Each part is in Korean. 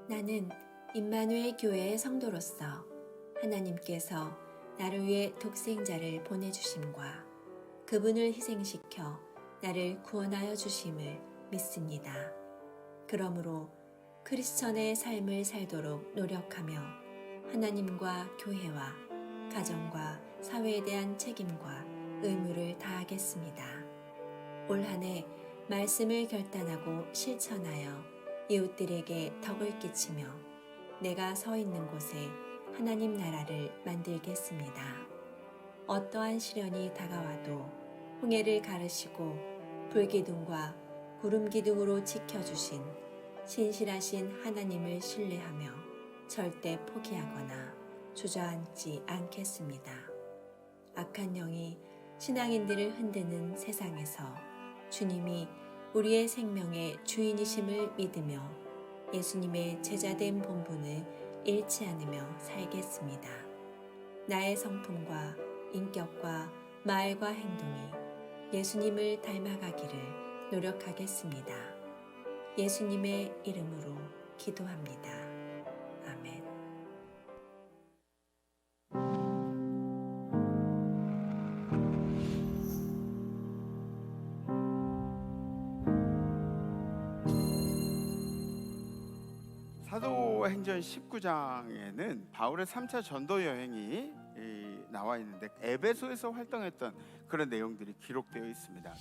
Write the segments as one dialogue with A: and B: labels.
A: 나는 임마누엘 교회의 성도로서 하나님께서 나를 위해 독생자를 보내주심과 그분을 희생시켜 나를 구원하여 주심을 믿습니다. 그러므로 크리스천의 삶을 살도록 노력하며 하나님과 교회와 가정과 사회에 대한 책임과 의무를 다하겠습니다. 올 한 해 말씀을 결단하고 실천하여 이웃들에게 덕을 끼치며 내가 서 있는 곳에 하나님 나라를 만들겠습니다. 어떠한 시련이 다가와도 홍해를 가르시고 불기둥과 구름기둥으로 지켜주신 신실하신 하나님을 신뢰하며 절대 포기하거나 주저앉지 않겠습니다. 악한 영이 신앙인들을 흔드는 세상에서 주님이 우리의 생명의 주인이심을 믿으며 예수님의 제자된 본분을 잃지 않으며 살겠습니다. 나의 성품과 인격과 말과 행동이 예수님을 닮아가기를 노력하겠습니다. 예수님의 이름으로 기도합니다. 아멘.
B: 사도행전 19장에는 바울의 3차 전도 여행이 나와 있는데 에베소에서 활동했던 그런 내용들이 기록되어 있습니다.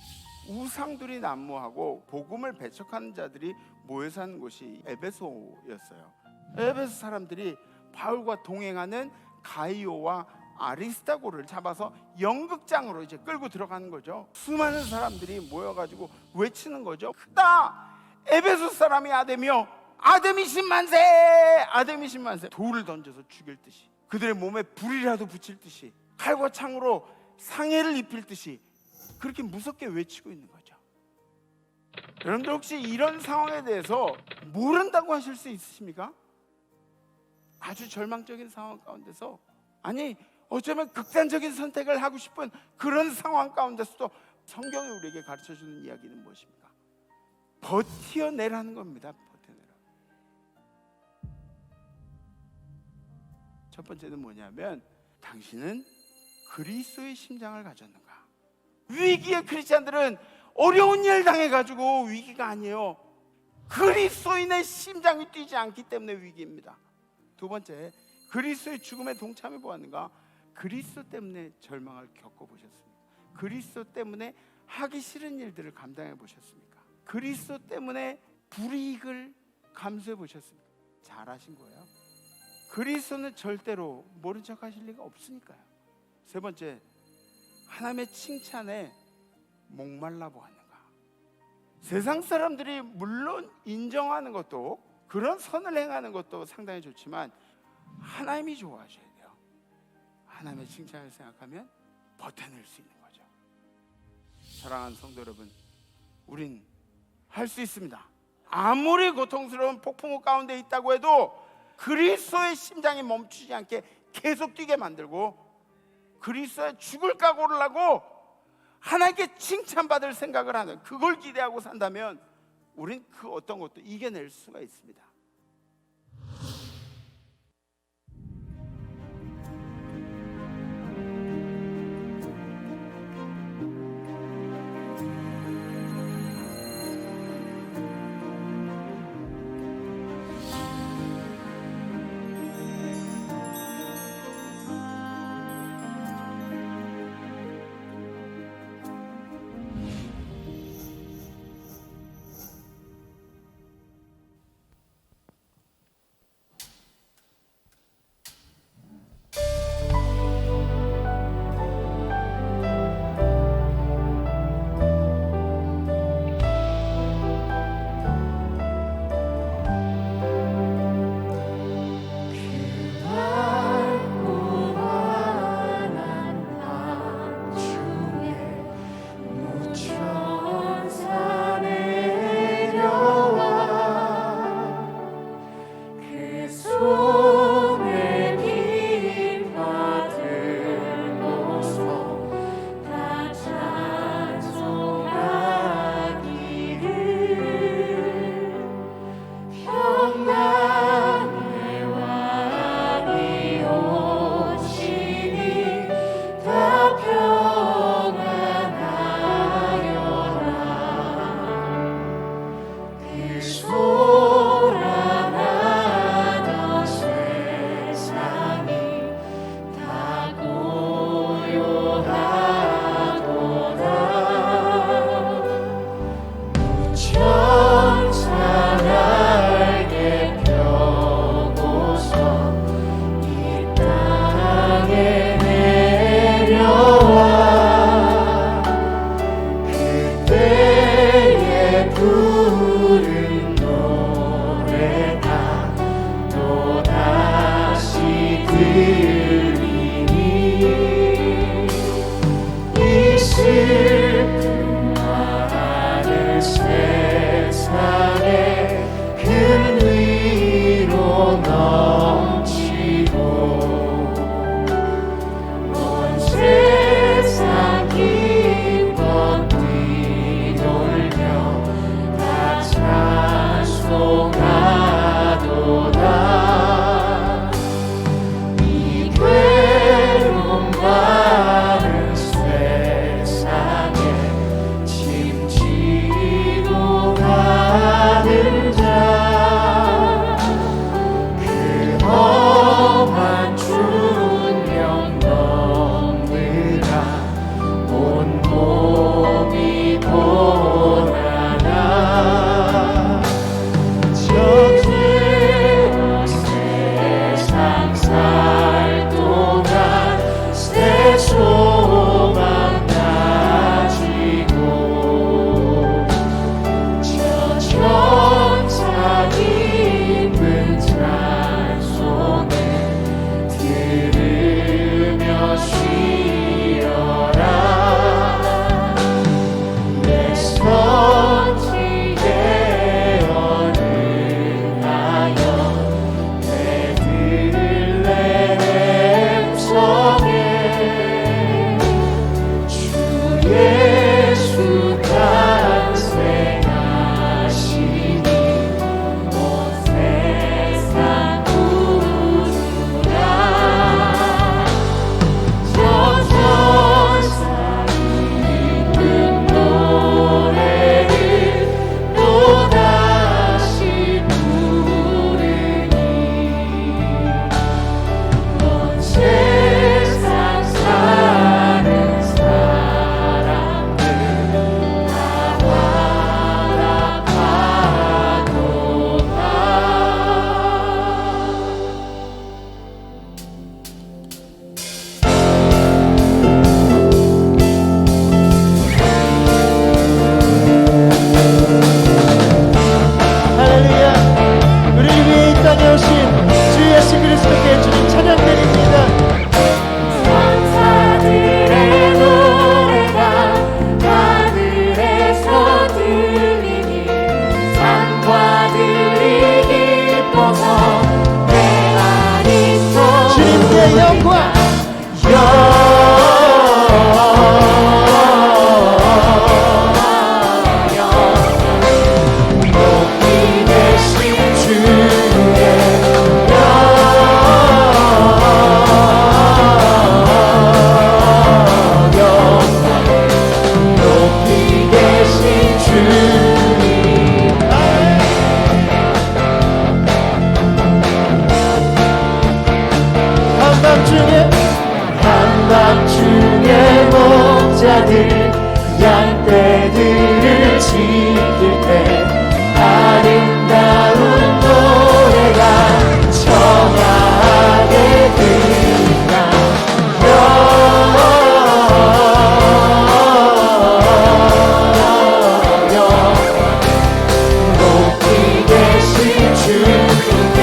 B: 우상들이 난무하고 복음을 배척하는 자들이 모여 사는 곳이 에베소였어요. 에베소 사람들이 바울과 동행하는 가이오와 아리스타고를 잡아서 연극장으로 이제 끌고 들어가는 거죠. 수많은 사람들이 모여가지고 외치는 거죠. 크다! 에베소 사람이 아데미여! 아데미신 만세! 아데미신 만세! 돌을 던져서 죽일 듯이, 그들의 몸에 불이라도 붙일 듯이, 칼과 창으로 상해를 입힐 듯이 그렇게 무섭게 외치고 있는 거죠. 여러분들 혹시 이런 상황에 대해서 모른다고 하실 수 있으십니까? 아주 절망적인 상황 가운데서, 아니 어쩌면 극단적인 선택을 하고 싶은 그런 상황 가운데서도 성경이 우리에게 가르쳐주는 이야기는 무엇입니까? 버텨내라는 겁니다. 첫 번째는 뭐냐면, 당신은 그리스도의 심장을 가졌는가? 위기의 크리스찬들은 어려운 일 당해가지고 위기가 아니에요. 그리스도인의 심장이 뛰지 않기 때문에 위기입니다. 두 번째, 그리스도의 죽음에 동참해 보았는가? 그리스도 때문에 절망을 겪어보셨습니까? 그리스도 때문에 하기 싫은 일들을 감당해 보셨습니까? 그리스도 때문에 불이익을 감수해 보셨습니까? 잘하신 거예요. 그리스도는 절대로 모른 척 하실 리가 없으니까요. 세 번째, 하나님의 칭찬에 목말라 보았는가? 세상 사람들이 물론 인정하는 것도, 그런 선을 행하는 것도 상당히 좋지만 하나님이 좋아하셔야 돼요. 하나님의 칭찬을 생각하면 버텨낼 수 있는 거죠. 사랑하는 성도 여러분, 우린 할 수 있습니다. 아무리 고통스러운 폭풍우 가운데 있다고 해도 그리스도의 심장이 멈추지 않게 계속 뛰게 만들고, 그리스도의 죽을 각오를 하고 하나님께 칭찬받을 생각을 하는, 그걸 기대하고 산다면 우린 그 어떤 것도 이겨낼 수가 있습니다.
C: 소란하던 세상이 다 고요하도다. 무천사 날개 펴고서 이 땅에 내려와 그때의 부른 노래가 또다시 들리니 이 슬픔 많은 세상에 큰 위로 넘치고 온 세상 기뻐 뛰놀며 다 찬송하도다. 이 괴로움 많은 세상에 짐지고 가는 자 그 험한 중령 넘으라 온몸이 고난아. 저 죄로 세상 살 동안 새 소망 가지고 저 천사 깊은 찬송을 들으며 쉬어라. 내 선지에 어른하여 베들레헴 성에 주 예수 탄생하시니 온 세상 구주라. 저 천사 이쁜 노래를 또다시 부르니 온 세상 사는 사람들 다 화답하도다.
D: 할렐루야. 우리를 위해 이 땅에 오신 주 예수 그리스도께 주님 찬양드립니다.
C: 천사들의 노래가 하늘에서 들리니 산과들이 기뻐서 내 안이
D: 주님께 영광.
C: 높이 계신 주의 높이 계신 주님 한밤중에 목자들 양떼들을 지킬 때 아름다운 노래가 청하게 들린다. 높이 계신 주님께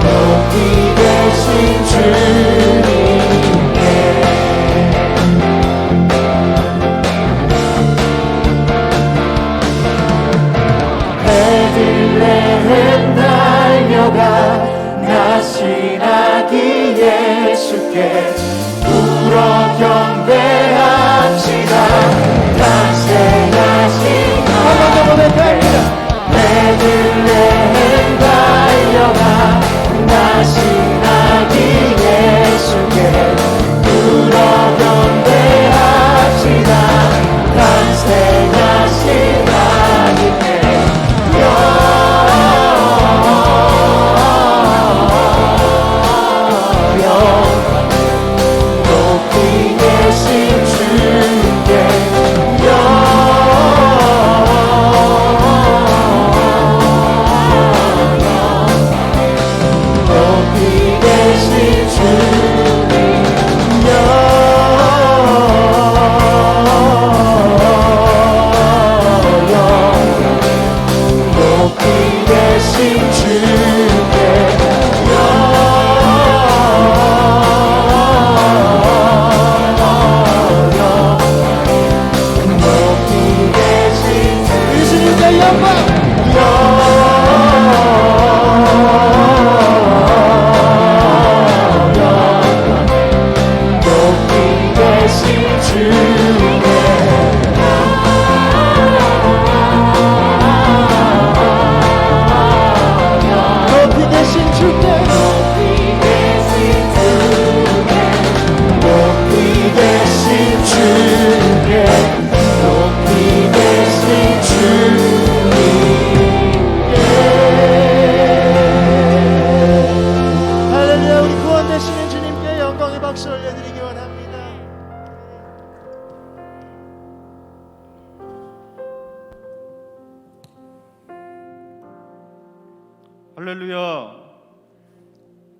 C: 높이 계신 주님께 베들레헴 달려가 나시나기 예수께 불어 경배합시다. 탄생하신 베들레헴 달려가 나시나기 예수께 불어
D: 드리기 원합니다.
E: 할렐루야.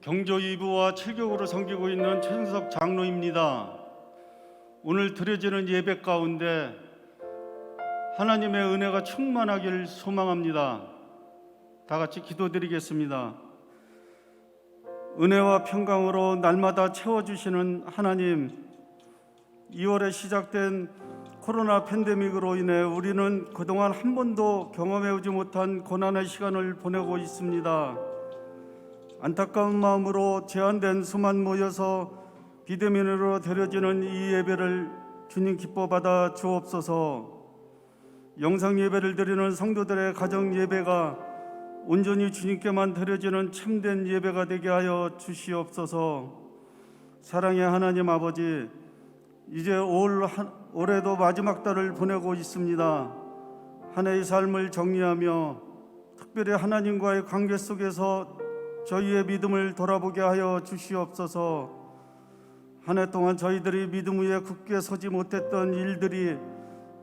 E: 경조 2부와 7격으로 섬기고 있는 최승석 장로입니다. 오늘 드려지는 예배 가운데 하나님의 은혜가 충만하길 소망합니다. 다 같이 기도드리겠습니다. 은혜와 평강으로 날마다 채워주시는 하나님, 2월에 시작된 코로나 팬데믹으로 인해 우리는 그동안 한 번도 경험해오지 못한 고난의 시간을 보내고 있습니다. 안타까운 마음으로 제한된 수만 모여서 비대면으로 드려지는 이 예배를 주님 기뻐 받아 주옵소서. 영상 예배를 드리는 성도들의 가정 예배가 온전히 주님께만 드려지는 참된 예배가 되게 하여 주시옵소서. 사랑의 하나님 아버지, 이제 올해도 마지막 달을 보내고 있습니다. 한 해의 삶을 정리하며 특별히 하나님과의 관계 속에서 저희의 믿음을 돌아보게 하여 주시옵소서. 한 해 동안 저희들이 믿음 위에 굳게 서지 못했던 일들이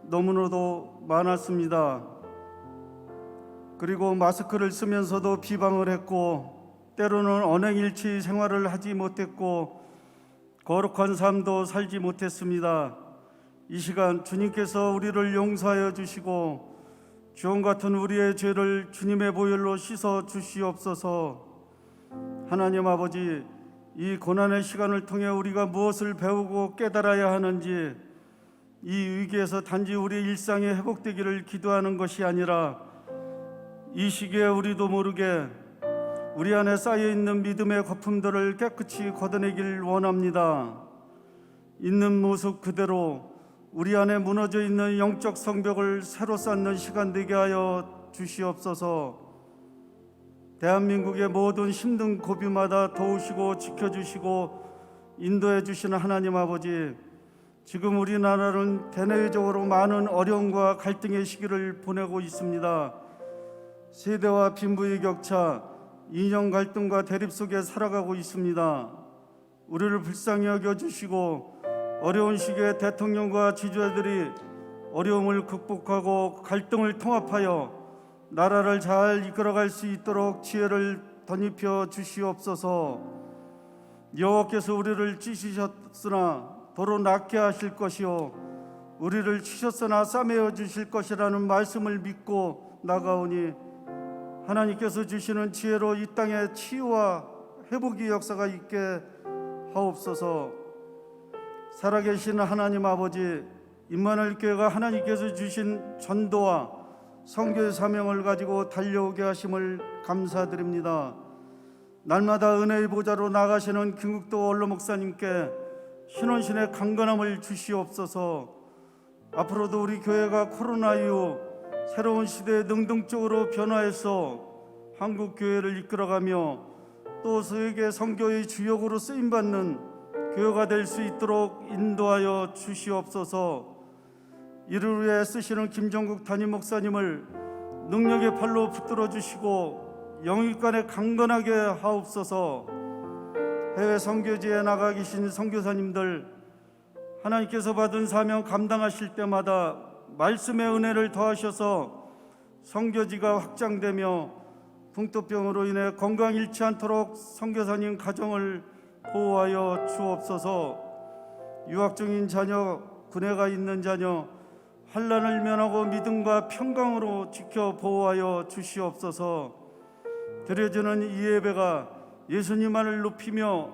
E: 너무나도 많았습니다. 그리고 마스크를 쓰면서도 비방을 했고, 때로는 언행일치 생활을 하지 못했고, 거룩한 삶도 살지 못했습니다. 이 시간 주님께서 우리를 용서하여 주시고 주홍 같은 우리의 죄를 주님의 보혈로 씻어 주시옵소서. 하나님 아버지, 이 고난의 시간을 통해 우리가 무엇을 배우고 깨달아야 하는지, 이 위기에서 단지 우리 일상이 회복되기를 기도하는 것이 아니라 이 시기에 우리도 모르게 우리 안에 쌓여있는 믿음의 거품들을 깨끗이 걷어내길 원합니다. 있는 모습 그대로 우리 안에 무너져 있는 영적 성벽을 새로 쌓는 시간 되게 하여 주시옵소서. 대한민국의 모든 힘든 고비마다 도우시고 지켜주시고 인도해 주시는 하나님 아버지, 지금 우리나라는 대내적으로 많은 어려움과 갈등의 시기를 보내고 있습니다. 세대와 빈부의 격차, 이념 갈등과 대립 속에 살아가고 있습니다. 우리를 불쌍히 여겨주시고 어려운 시기에 대통령과 지도자들이 어려움을 극복하고 갈등을 통합하여 나라를 잘 이끌어갈 수 있도록 지혜를 덧입혀 주시옵소서. 여호와께서 우리를 찢으셨으나 도로 낫게 하실 것이요 우리를 치셨으나 싸매어 주실 것이라는 말씀을 믿고 나가오니 하나님께서 주시는 지혜로 이 땅에 치유와 회복의 역사가 있게 하옵소서. 살아계신 하나님 아버지, 임마누엘 교회가 하나님께서 주신 전도와 선교의 사명을 가지고 달려오게 하심을 감사드립니다. 날마다 은혜의 보좌로 나가시는 김국도 원로 목사님께 신원신의 강건함을 주시옵소서. 앞으로도 우리 교회가 코로나 이후 새로운 시대에 능동적으로 변화해서 한국 교회를 이끌어가며 또 세계 선교의 주역으로 쓰임받는 교회가 될 수 있도록 인도하여 주시옵소서. 이를 위해 쓰시는 김정국 담임 목사님을 능력의 팔로 붙들어 주시고 영육간에 강건하게 하옵소서. 해외 선교지에 나가 계신 선교사님들, 하나님께서 받은 사명 감당하실 때마다 말씀의 은혜를 더하셔서 선교지가 확장되며 풍토병으로 인해 건강 잃지 않도록 선교사님 가정을 보호하여 주옵소서. 유학 중인 자녀, 군에가 있는 자녀, 환난을 면하고 믿음과 평강으로 지켜 보호하여 주시옵소서. 드려지는 이 예배가 예수님만을 높이며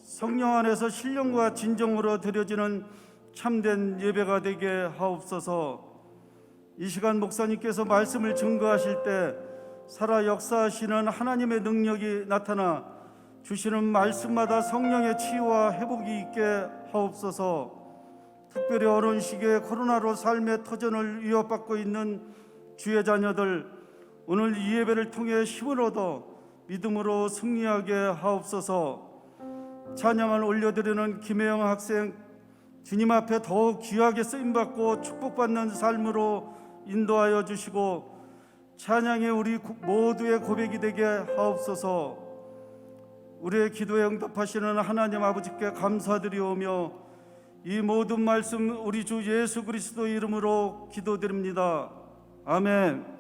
E: 성령 안에서 신령과 진정으로 드려지는 참된 예배가 되게 하옵소서. 이 시간 목사님께서 말씀을 증거하실 때 살아 역사하시는 하나님의 능력이 나타나 주시는 말씀마다 성령의 치유와 회복이 있게 하옵소서. 특별히 어려운 시기에 코로나로 삶의 터전을 위협받고 있는 주의 자녀들, 오늘 이 예배를 통해 힘을 얻어 믿음으로 승리하게 하옵소서. 찬양을 올려드리는 김혜영 학생, 주님 앞에 더욱 귀하게 쓰임받고 축복받는 삶으로 인도하여 주시고 찬양이 우리 모두의 고백이 되게 하옵소서. 우리의 기도에 응답하시는 하나님 아버지께 감사드리오며 이 모든 말씀 우리 주 예수 그리스도 이름으로 기도드립니다. 아멘.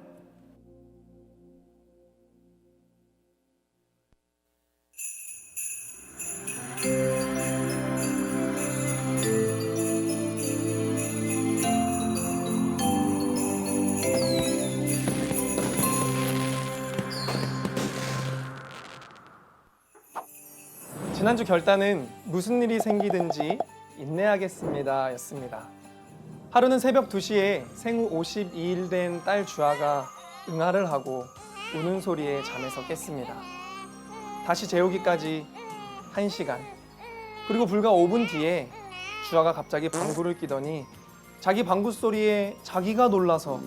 F: 지난주 결단은 무슨 일이 생기든지 인내하겠습니다 였습니다. 하루는 새벽 2시에 생후 52일 된 딸 주아가 응아를 하고 우는 소리에 잠에서 깼습니다. 다시 재우기까지 1시간, 그리고 불과 5분 뒤에 주아가 갑자기 방구를 끼더니 자기 방구 소리에 자기가 놀라서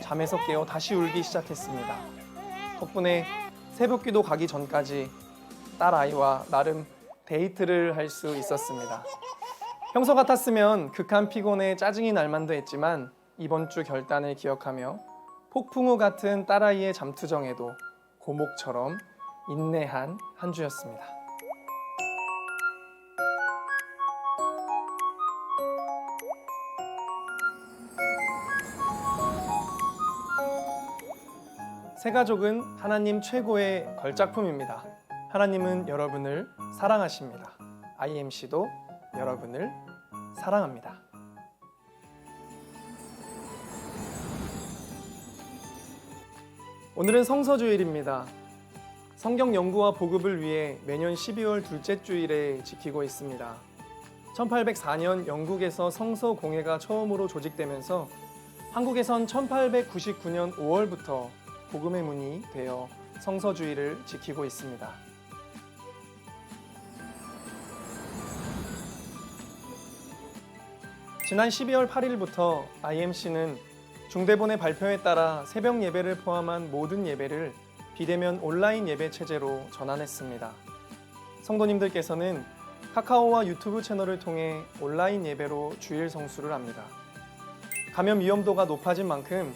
F: 잠에서 깨어 다시 울기 시작했습니다. 덕분에 새벽기도 가기 전까지 딸 아이와 나름 데이트를 할 수 있었습니다. 평소 같았으면 극한 피곤에 짜증이 날 만도 했지만 이번 주 결단을 기억하며 폭풍우 같은 딸아이의 잠투정에도 고목처럼 인내한 한 주였습니다. 새가족은 하나님 최고의 걸작품입니다. 하나님은 여러분을 사랑하십니다. IMC도 여러분을 사랑합니다. 오늘은 성서주일입니다. 성경 연구와 보급을 위해 매년 12월 둘째 주일에 지키고 있습니다. 1804년 영국에서 성서 공회가 처음으로 조직되면서 한국에선 1899년 5월부터 복음의 문이 되어 성서주일을 지키고 있습니다. 지난 12월 8일부터 IMC는 중대본의 발표에 따라 새벽 예배를 포함한 모든 예배를 비대면 온라인 예배 체제로 전환했습니다. 성도님들께서는 카카오와 유튜브 채널을 통해 온라인 예배로 주일 성수를 합니다. 감염 위험도가 높아진 만큼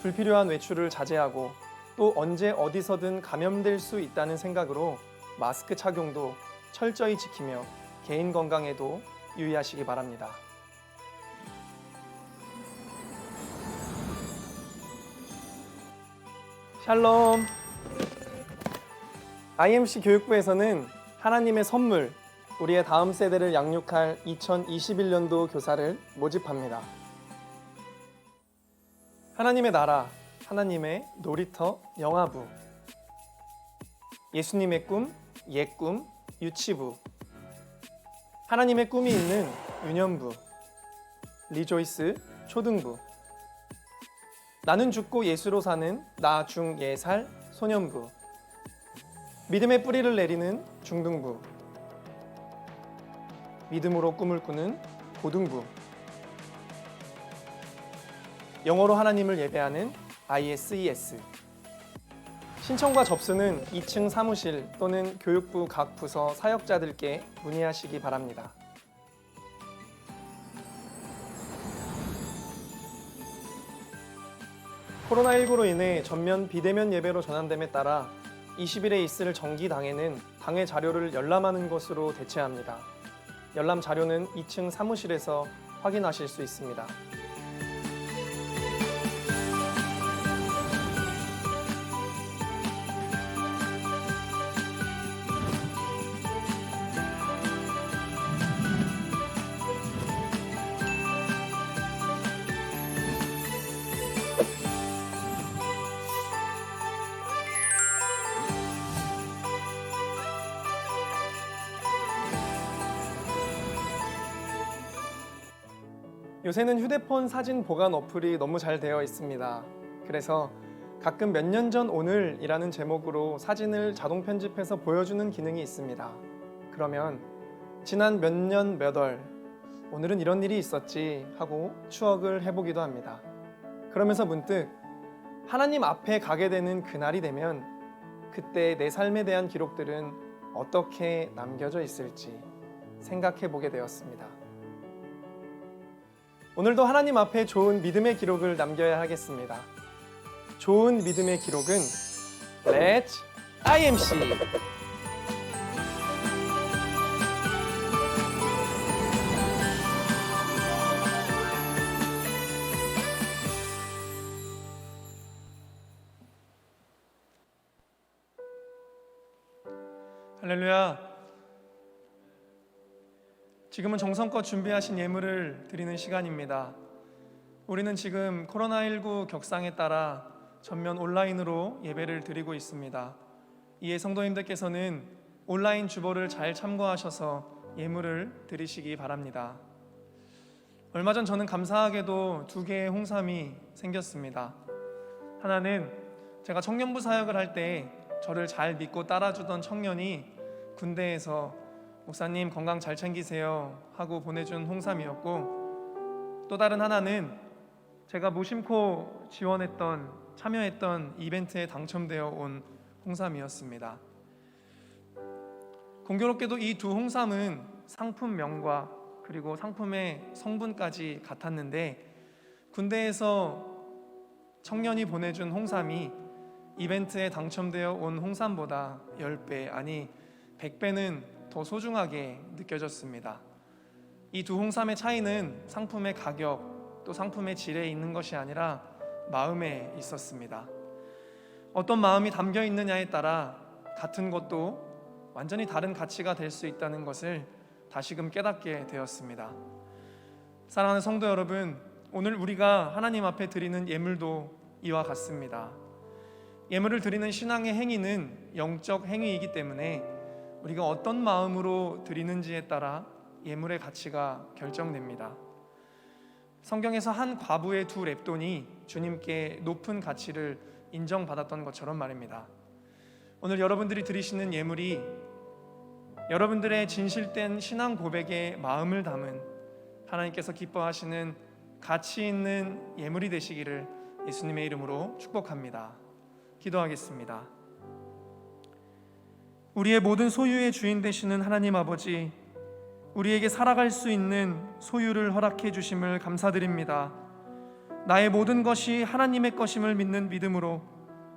F: 불필요한 외출을 자제하고 또 언제 어디서든 감염될 수 있다는 생각으로 마스크 착용도 철저히 지키며 개인 건강에도 유의하시기 바랍니다. 샬롬! IMC 교육부에서는 하나님의 선물, 우리의 다음 세대를 양육할 2021년도 교사를 모집합니다. 하나님의 나라, 하나님의 놀이터 영화부, 예수님의 꿈, 옛꿈, 유치부, 하나님의 꿈이 있는 유년부, 리조이스 초등부, 나는 죽고 예수로 사는 나중 예살 소년부, 믿음의 뿌리를 내리는 중등부, 믿음으로 꿈을 꾸는 고등부, 영어로 하나님을 예배하는 ISES. 신청과 접수는 2층 사무실 또는 교육부 각 부서 사역자들께 문의하시기 바랍니다. 코로나19로 인해 전면 비대면 예배로 전환됨에 따라 20일에 있을 정기당회는 당회 자료를 열람하는 것으로 대체합니다. 열람 자료는 2층 사무실에서 확인하실 수 있습니다. 요새는 휴대폰 사진 보관 어플이 너무 잘 되어 있습니다. 그래서 가끔 몇 년 전 오늘이라는 제목으로 사진을 자동 편집해서 보여주는 기능이 있습니다. 그러면 지난 몇 년 몇 월, 오늘은 이런 일이 있었지 하고 추억을 해보기도 합니다. 그러면서 문득 하나님 앞에 가게 되는 그날이 되면 그때 내 삶에 대한 기록들은 어떻게 남겨져 있을지 생각해 보게 되었습니다. 오늘도 하나님 앞에 좋은 믿음의 기록을 남겨야 하겠습니다. 좋은 믿음의 기록은 Let's IMC! 할렐루야. 지금은 정성껏 준비하신 예물을 드리는 시간입니다. 우리는 지금 코로나19 격상에 따라 전면 온라인으로 예배를 드리고 있습니다. 이에 성도님들께서는 온라인 주보를 잘 참고하셔서 예물을 드리시기 바랍니다. 얼마 전 저는 감사하게도 2개의 홍삼이 생겼습니다. 하나는 제가 청년부 사역을 할 때 저를 잘 믿고 따라주던 청년이 군대에서 목사님 건강 잘 챙기세요 하고 보내준 홍삼이었고, 또 다른 하나는 제가 무심코 참여했던 이벤트에 당첨되어 온 홍삼이었습니다. 공교롭게도 이 2 홍삼은 상품명과 그리고 상품의 성분까지 같았는데, 군대에서 청년이 보내준 홍삼이 이벤트에 당첨되어 온 홍삼보다 10배, 아니 100배는 더 소중하게 느껴졌습니다. 이 2 홍삼의 차이는 상품의 가격 또 상품의 질에 있는 것이 아니라 마음에 있었습니다. 어떤 마음이 담겨 있느냐에 따라 같은 것도 완전히 다른 가치가 될 수 있다는 것을 다시금 깨닫게 되었습니다. 사랑하는 성도 여러분, 오늘 우리가 하나님 앞에 드리는 예물도 이와 같습니다. 예물을 드리는 신앙의 행위는 영적 행위이기 때문에 우리가 어떤 마음으로 드리는지에 따라 예물의 가치가 결정됩니다. 성경에서 한 과부의 2 렙돈이 주님께 높은 가치를 인정받았던 것처럼 말입니다. 오늘 여러분들이 드리시는 예물이 여러분들의 진실된 신앙 고백의 마음을 담은 하나님께서 기뻐하시는 가치 있는 예물이 되시기를 예수님의 이름으로 축복합니다. 기도하겠습니다. 우리의 모든 소유의 주인 되시는 하나님 아버지, 우리에게 살아갈 수 있는 소유를 허락해 주심을 감사드립니다. 나의 모든 것이 하나님의 것임을 믿는 믿음으로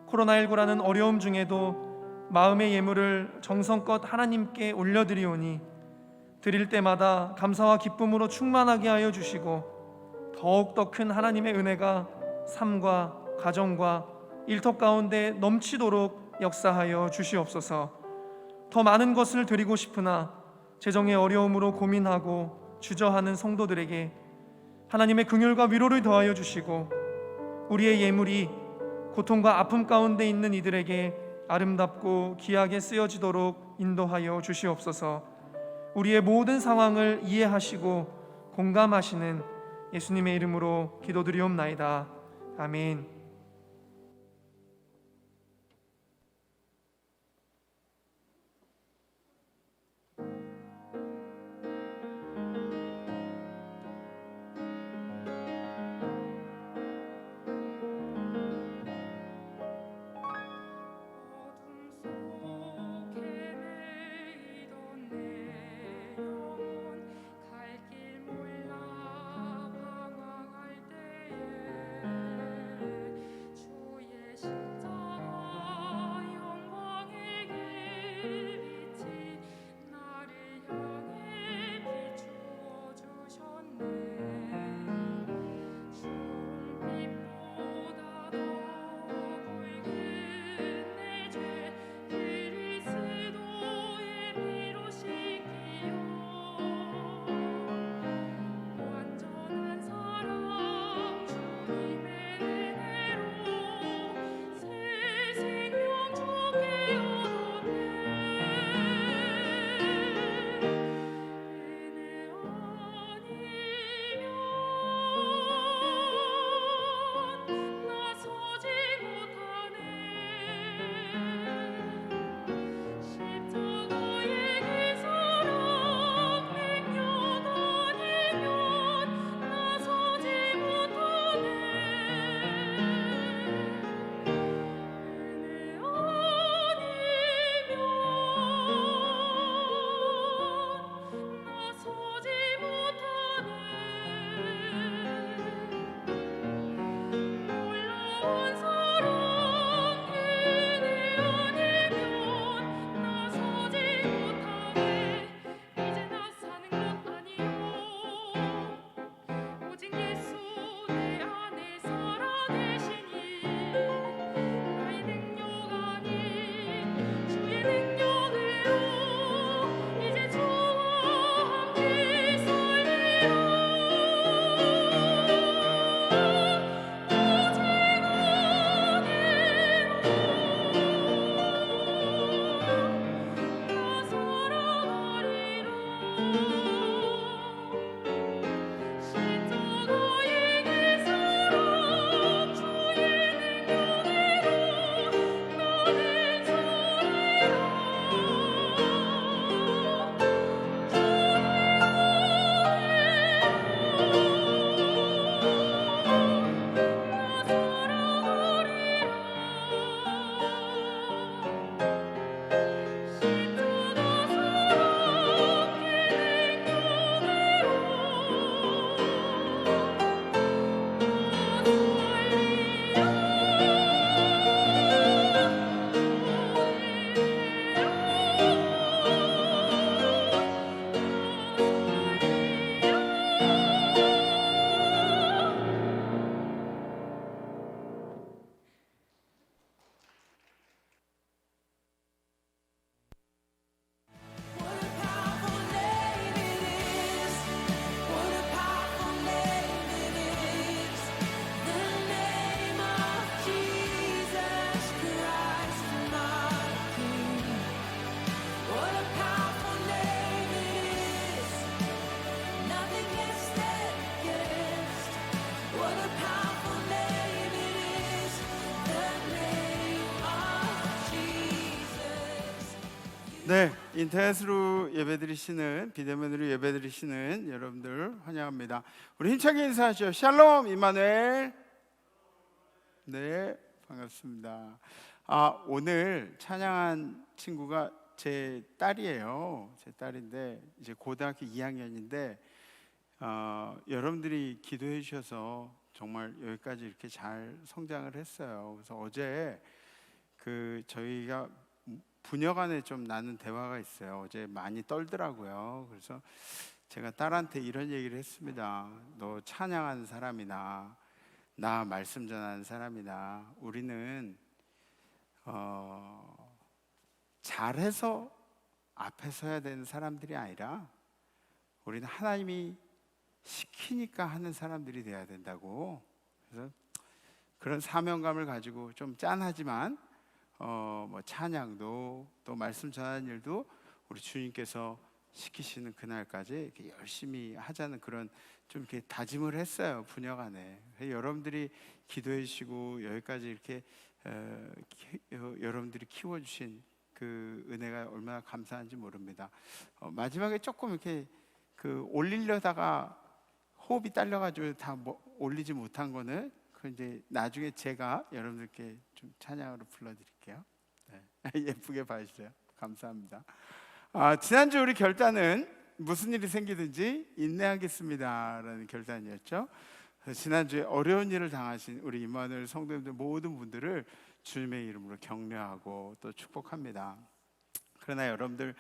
F: 코로나19라는 어려움 중에도 마음의 예물을 정성껏 하나님께 올려드리오니 드릴 때마다 감사와 기쁨으로 충만하게 하여 주시고 더욱더 큰 하나님의 은혜가 삶과 가정과 일터 가운데 넘치도록 역사하여 주시옵소서. 더 많은 것을 드리고 싶으나 재정의 어려움으로 고민하고 주저하는 성도들에게 하나님의 긍휼과 위로를 더하여 주시고 우리의 예물이 고통과 아픔 가운데 있는 이들에게 아름답고 귀하게 쓰여지도록 인도하여 주시옵소서. 우리의 모든 상황을 이해하시고 공감하시는 예수님의 이름으로 기도드리옵나이다. 아멘.
G: 능력으로
B: 네, 인터넷으로 예배드리시는 비대면으로 예배드리시는 여러분들 환영합니다. 우리 힘차게 인사하시죠. 샬롬 임마누엘. 네, 반갑습니다. 오늘 찬양한 친구가 제 딸이에요. 제 딸인데 이제 고등학교 2학년인데 여러분들이 기도해 주셔서 정말 여기까지 이렇게 잘 성장을 했어요. 그래서 어제 저희가 부녀간에 좀 나눈 대화가 있어요. 어제 많이 떨더라고요. 그래서 제가 딸한테 이런 얘기를 했습니다. 너 찬양하는 사람이나 나 말씀 전하는 사람이나 우리는 잘해서 앞에 서야 되는 사람들이 아니라 우리는 하나님이 시키니까 하는 사람들이 돼야 된다고. 그래서 그런 사명감을 가지고 좀 짠하지만 뭐 찬양도 또 말씀 전하는 일도 우리 주님께서 시키시는 그날까지 이렇게 열심히 하자는 그런 좀 이렇게 다짐을 했어요. 부녀간에. 여러분들이 기도해 주시고 여기까지 이렇게 여러분들이 키워주신 그 은혜가 얼마나 감사한지 모릅니다. 마지막에 조금 이렇게 올리려다가 호흡이 딸려가지고 다 올리지 못한 거는 이제 나중에 제가 여러분들께 좀 찬양으로 불러드릴게요. 네. 예쁘게 봐주세요. 감사합니다. 지난주 우리 결단은 무슨 일이 생기든지 인내하겠습니다라는 결단이었죠. 지난주에 어려운 일을 당하신 우리 임마누엘 성도님들 모든 분들을 주님의 이름으로 격려하고 또 축복합니다. 그러나 여러분들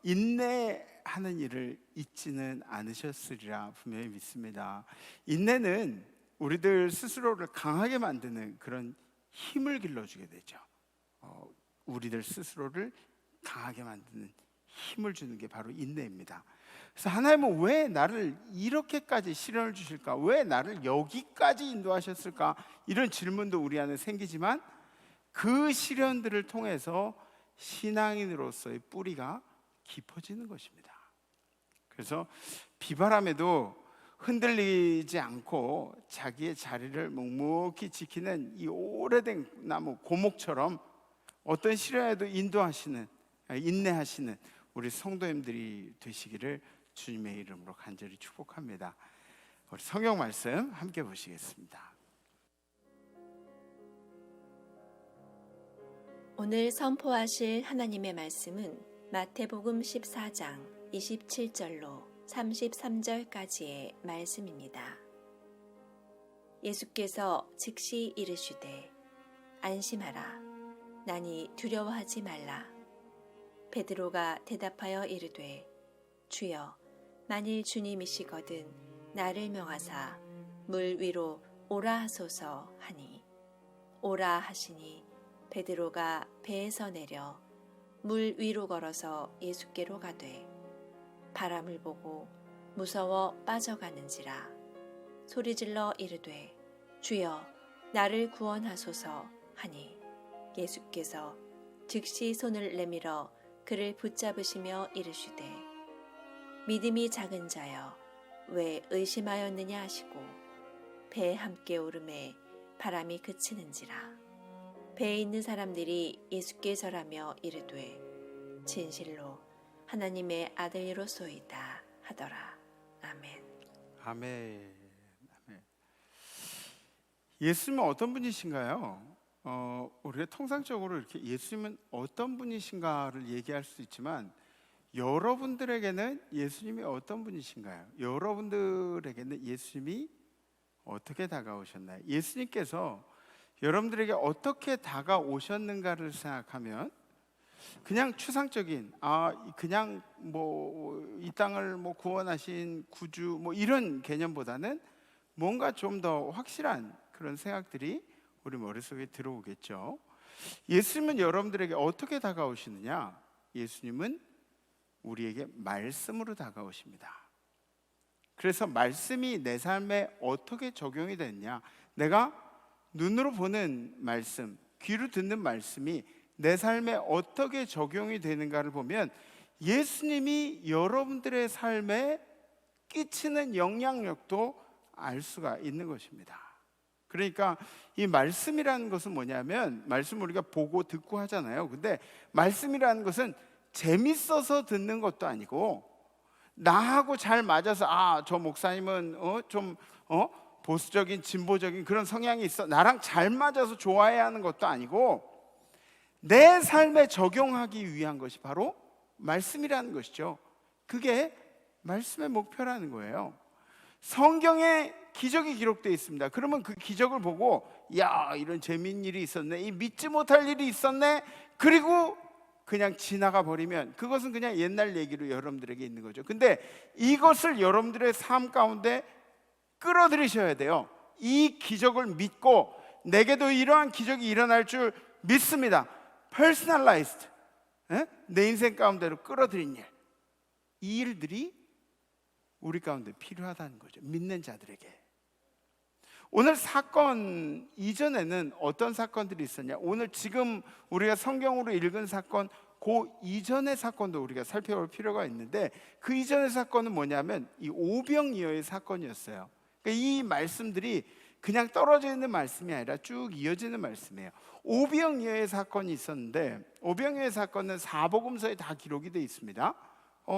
B: 인내하는 일을 잊지는 않으셨으리라 분명히 믿습니다. 인내는 우리들 스스로를 강하게 만드는 그런 힘을 길러주게 되죠. 우리들 스스로를 강하게 만드는 힘을 주는 게 바로 인내입니다. 그래서 하나님은 왜 나를 이렇게까지 시련을 주실까? 왜 나를 여기까지 인도하셨을까? 이런 질문도 우리 안에 생기지만 그 시련들을 통해서 신앙인으로서의 뿌리가 깊어지는 것입니다. 그래서 비바람에도 흔들리지 않고 자기의 자리를 묵묵히 지키는 이 오래된 나무 고목처럼 어떤 시련에도 인내하시는 우리 성도님들이 되시기를 주님의 이름으로 간절히 축복합니다. 우리 성경 말씀 함께 보시겠습니다.
A: 오늘 선포하실 하나님의 말씀은 마태복음 14장 27절로 33절까지의 말씀입니다. 예수께서 즉시 이르시되 안심하라 나니 두려워하지 말라. 베드로가 대답하여 이르되 주여 만일 주님이시거든 나를 명하사 물 위로 오라 하소서 하니 오라 하시니 베드로가 배에서 내려 물 위로 걸어서 예수께로 가되 바람을 보고 무서워 빠져가는지라 소리질러 이르되 주여 나를 구원하소서 하니 예수께서 즉시 손을 내밀어 그를 붙잡으시며 이르시되 믿음이 작은 자여 왜 의심하였느냐 하시고 배에 함께 오름에 바람이 그치는지라 배에 있는 사람들이 예수께 절하며 이르되 진실로 하나님의 아들이로소이다 하더라. 아멘.
B: 아멘. 예수님은 어떤 분이신가요? 우리가 통상적으로 이렇게 예수님은 어떤 분이신가를 얘기할 수 있지만 여러분들에게는 예수님이 어떤 분이신가요? 여러분들에게는 예수님이 어떻게 다가오셨나요? 예수님께서 여러분들에게 어떻게 다가오셨는가를 생각하면 그냥 추상적인 그냥 이 땅을 구원하신 구주 이런 개념보다는 뭔가 좀 더 확실한 그런 생각들이 우리 머릿속에 들어오겠죠. 예수님은 여러분들에게 어떻게 다가오시느냐? 예수님은 우리에게 말씀으로 다가오십니다. 그래서 말씀이 내 삶에 어떻게 적용이 됐냐? 내가 눈으로 보는 말씀, 귀로 듣는 말씀이 내 삶에 어떻게 적용이 되는가를 보면 예수님이 여러분들의 삶에 끼치는 영향력도 알 수가 있는 것입니다. 그러니까 이 말씀이라는 것은 뭐냐면 말씀 우리가 보고 듣고 하잖아요. 근데 말씀이라는 것은 재밌어서 듣는 것도 아니고 나하고 잘 맞아서 저 목사님은 좀 보수적인 진보적인 그런 성향이 있어, 나랑 잘 맞아서 좋아해야 하는 것도 아니고 내 삶에 적용하기 위한 것이 바로 말씀이라는 것이죠. 그게 말씀의 목표라는 거예요. 성경에 기적이 기록되어 있습니다. 그러면 그 기적을 보고 야, 이런 재미있는 일이 있었네, 이 믿지 못할 일이 있었네, 그리고 그냥 지나가 버리면 그것은 그냥 옛날 얘기로 여러분들에게 있는 거죠. 근데 이것을 여러분들의 삶 가운데 끌어들이셔야 돼요. 이 기적을 믿고 내게도 이러한 기적이 일어날 줄 믿습니다. 퍼스널라이즈드, 내 인생 가운데로 끌어들인 일, 이 일들이 우리 가운데 필요하다는 거죠. 믿는 자들에게. 오늘 사건 이전에는 어떤 사건들이 있었냐? 오늘 지금 우리가 성경으로 읽은 사건, 그 이전의 사건도 우리가 살펴볼 필요가 있는데, 그 이전의 사건은 뭐냐면 이 오병이어의 사건이었어요. 그러니까 이 말씀들이 그냥 떨어져 있는 말씀이 아니라 쭉 이어지는 말씀이에요. 오병이어의 사건이 있었는데, 오병이어의 사건은 사복음서에 다 기록이 되어 있습니다.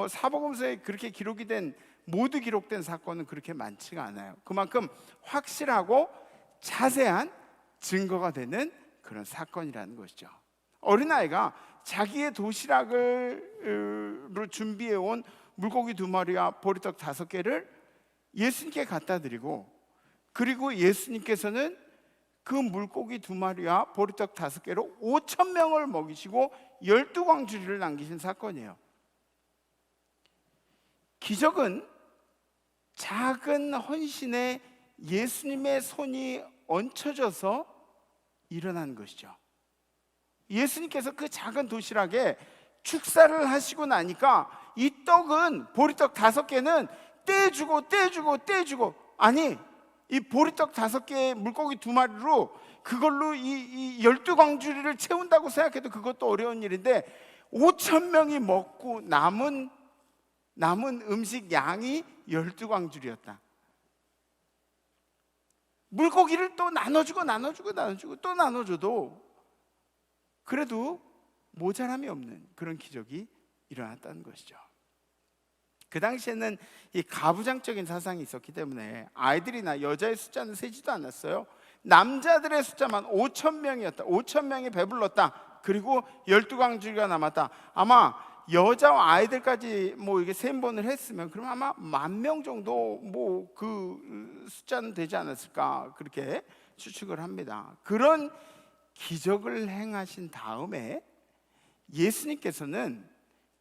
B: 사복음서에 그렇게 기록이 된, 모두 기록된 사건은 그렇게 많지가 않아요. 그만큼 확실하고 자세한 증거가 되는 그런 사건이라는 것이죠. 어린아이가 자기의 도시락으로 준비해온 물고기 2마리와 보리떡 5개를 예수님께 갖다 드리고, 그리고 예수님께서는 그 물고기 2마리와 보리떡 5개로 5,000명을 먹이시고 12광주리를 남기신 사건이에요. 기적은 작은 헌신에 예수님의 손이 얹혀져서 일어난 것이죠. 예수님께서 그 작은 도시락에 축사를 하시고 나니까 이 떡은, 보리떡 5개는 떼주고 아니, 이 보리떡 5개, 물고기 2마리로 그걸로 이 12광주리를 채운다고 생각해도 그것도 어려운 일인데 5,000명이 먹고 남은 음식 양이 12광주리였다. 물고기를 또 나눠주고 또 나눠줘도 그래도 모자람이 없는 그런 기적이 일어났다는 것이죠. 그 당시에는 이 가부장적인 사상이 있었기 때문에 아이들이나 여자의 숫자는 세지도 않았어요. 남자들의 숫자만 5,000명이었다. 5,000명이 배불렀다. 그리고 12광주리가 남았다. 아마 여자와 아이들까지 이게 셈본을 했으면 그럼 아마 10,000명 정도 그 숫자는 되지 않았을까, 그렇게 추측을 합니다. 그런 기적을 행하신 다음에 예수님께서는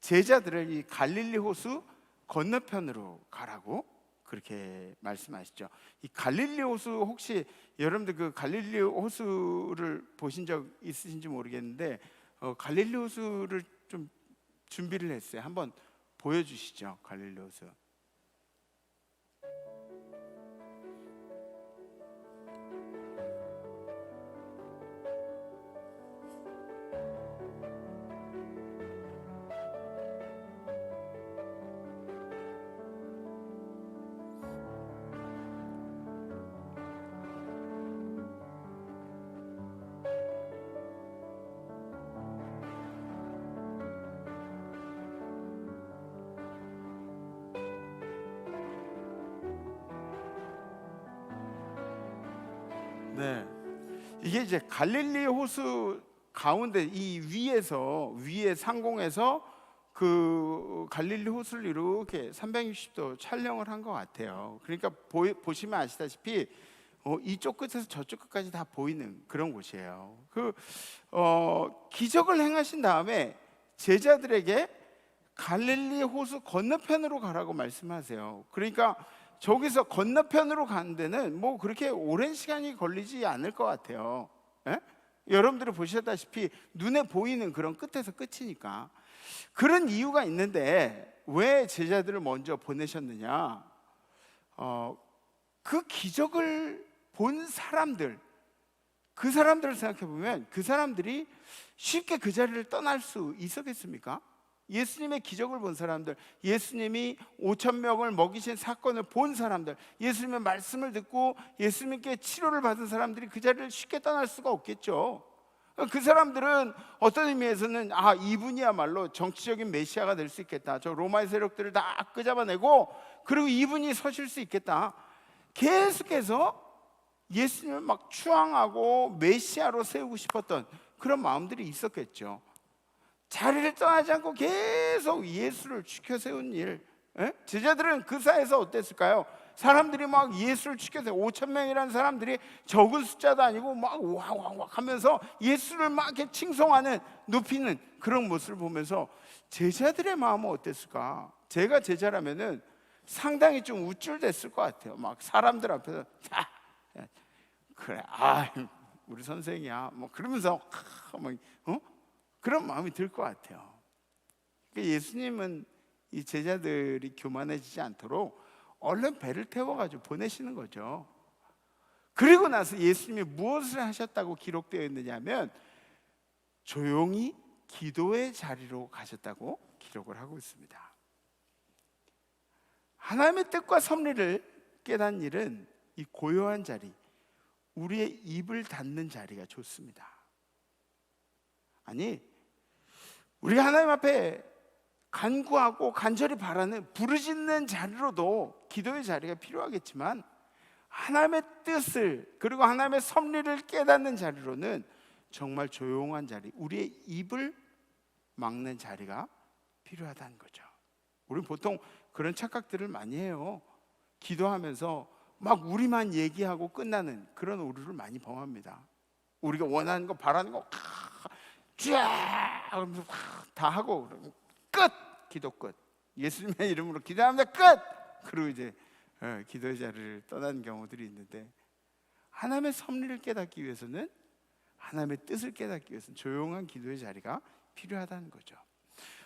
B: 제자들을 이 갈릴리 호수 건너편으로 가라고 그렇게 말씀하시죠. 이 갈릴리 호수, 혹시 여러분들 그 갈릴리 호수를 보신 적 있으신지 모르겠는데 갈릴리 호수를 좀 준비를 했어요. 한번 보여주시죠. 갈릴리 호수. 네, 이게 이제 갈릴리 호수 가운데 이 위에 상공에서 그 갈릴리 호수를 이렇게 360도 촬영을 한 것 같아요. 그러니까 보시면 아시다시피 이쪽 끝에서 저쪽 끝까지 다 보이는 그런 곳이에요. 기적을 행하신 다음에 제자들에게 갈릴리 호수 건너편으로 가라고 말씀하세요. 그러니까 저기서 건너편으로 가는 데는 그렇게 오랜 시간이 걸리지 않을 것 같아요. 여러분들이 보셨다시피 눈에 보이는 그런 끝에서 끝이니까. 그런 이유가 있는데 왜 제자들을 먼저 보내셨느냐? 그 기적을 본 사람들, 그 사람들을 생각해 보면 그 사람들이 쉽게 그 자리를 떠날 수 있었겠습니까? 예수님의 기적을 본 사람들, 예수님이 5,000명을 먹이신 사건을 본 사람들, 예수님의 말씀을 듣고 예수님께 치료를 받은 사람들이 그 자리를 쉽게 떠날 수가 없겠죠. 그 사람들은 어떤 의미에서는 이분이야말로 정치적인 메시아가 될 수 있겠다. 저 로마의 세력들을 다 끄잡아내고 그리고 이분이 서실 수 있겠다. 계속해서 예수님을 막 추앙하고 메시아로 세우고 싶었던 그런 마음들이 있었겠죠. 자리를 떠나지 않고 계속 예수를 지켜 세운 일. 제자들은 그 사이에서 어땠을까요? 사람들이 막 예수를 지켜 세워 5,000명이라는 사람들이 적은 숫자도 아니고 막 와와와 하면서 예수를 막 이렇게 칭송하는, 높이는 그런 모습을 보면서 제자들의 마음은 어땠을까? 제가 제자라면은 상당히 좀 우쭐댔을 것 같아요. 막 사람들 앞에서 그래, 우리 선생이야, 뭐 그러면서 그런 마음이 들 것 같아요. 그러니까 예수님은 이 제자들이 교만해지지 않도록 얼른 배를 태워가지고 보내시는 거죠. 그리고 나서 예수님이 무엇을 하셨다고 기록되어 있느냐면 조용히 기도의 자리로 가셨다고 기록을 하고 있습니다. 하나님의 뜻과 섭리를 깨닫는 일은 이 고요한 자리, 우리의 입을 닫는 자리가 좋습니다. 아니, 우리가 하나님 앞에 간구하고 간절히 바라는 부르짖는 자리로도 기도의 자리가 필요하겠지만 하나님의 뜻을 그리고 하나님의 섭리를 깨닫는 자리로는 정말 조용한 자리, 우리의 입을 막는 자리가 필요하다는 거죠. 우리는 보통 그런 착각들을 많이 해요. 기도하면서 막 우리만 얘기하고 끝나는 그런 오류를 많이 범합니다. 우리가 원하는 거 바라는 거 쫙 다 하고 끝! 기도 끝. 예수님의 이름으로 기도합니다. 끝! 그리고 이제 기도의 자리를 떠나는 경우들이 있는데, 하나님의 섭리를 깨닫기 위해서는, 하나님의 뜻을 깨닫기 위해서는 조용한 기도의 자리가 필요하다는 거죠.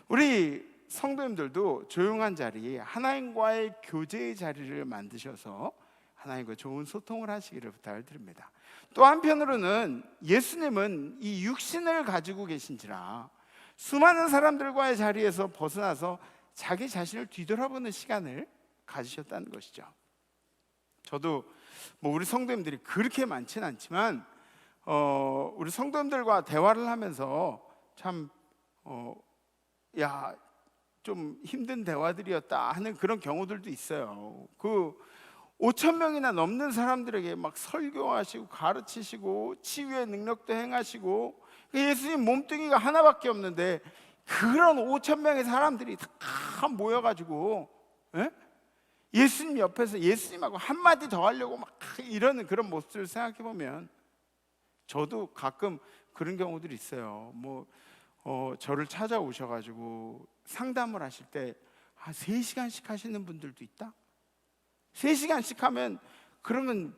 B: 우리 성도님들도 조용한 자리, 하나님과의 교제의 자리를 만드셔서 하나님과 좋은 소통을 하시기를 부탁을 드립니다. 또 한편으로는 예수님은 이 육신을 가지고 계신지라 수많은 사람들과의 자리에서 벗어나서 자기 자신을 뒤돌아보는 시간을 가지셨다는 것이죠. 저도 뭐 우리 성도님들이 그렇게 많지는 않지만 우리 성도님들과 대화를 하면서 참 좀 힘든 대화들이었다 하는 그런 경우들도 있어요. 그 5,000명이나 넘는 사람들에게 막 설교하시고 가르치시고 치유의 능력도 행하시고, 예수님 몸뚱이가 하나밖에 없는데 그런 5,000명의 사람들이 다 모여가지고 예수님 옆에서 예수님하고 한마디 더 하려고 막 이러는 그런 모습을 생각해 보면 저도 가끔 그런 경우들이 있어요. 저를 찾아오셔가지고 상담을 하실 때 3시간씩 하시는 분들도 있다. 3시간씩 하면 그러면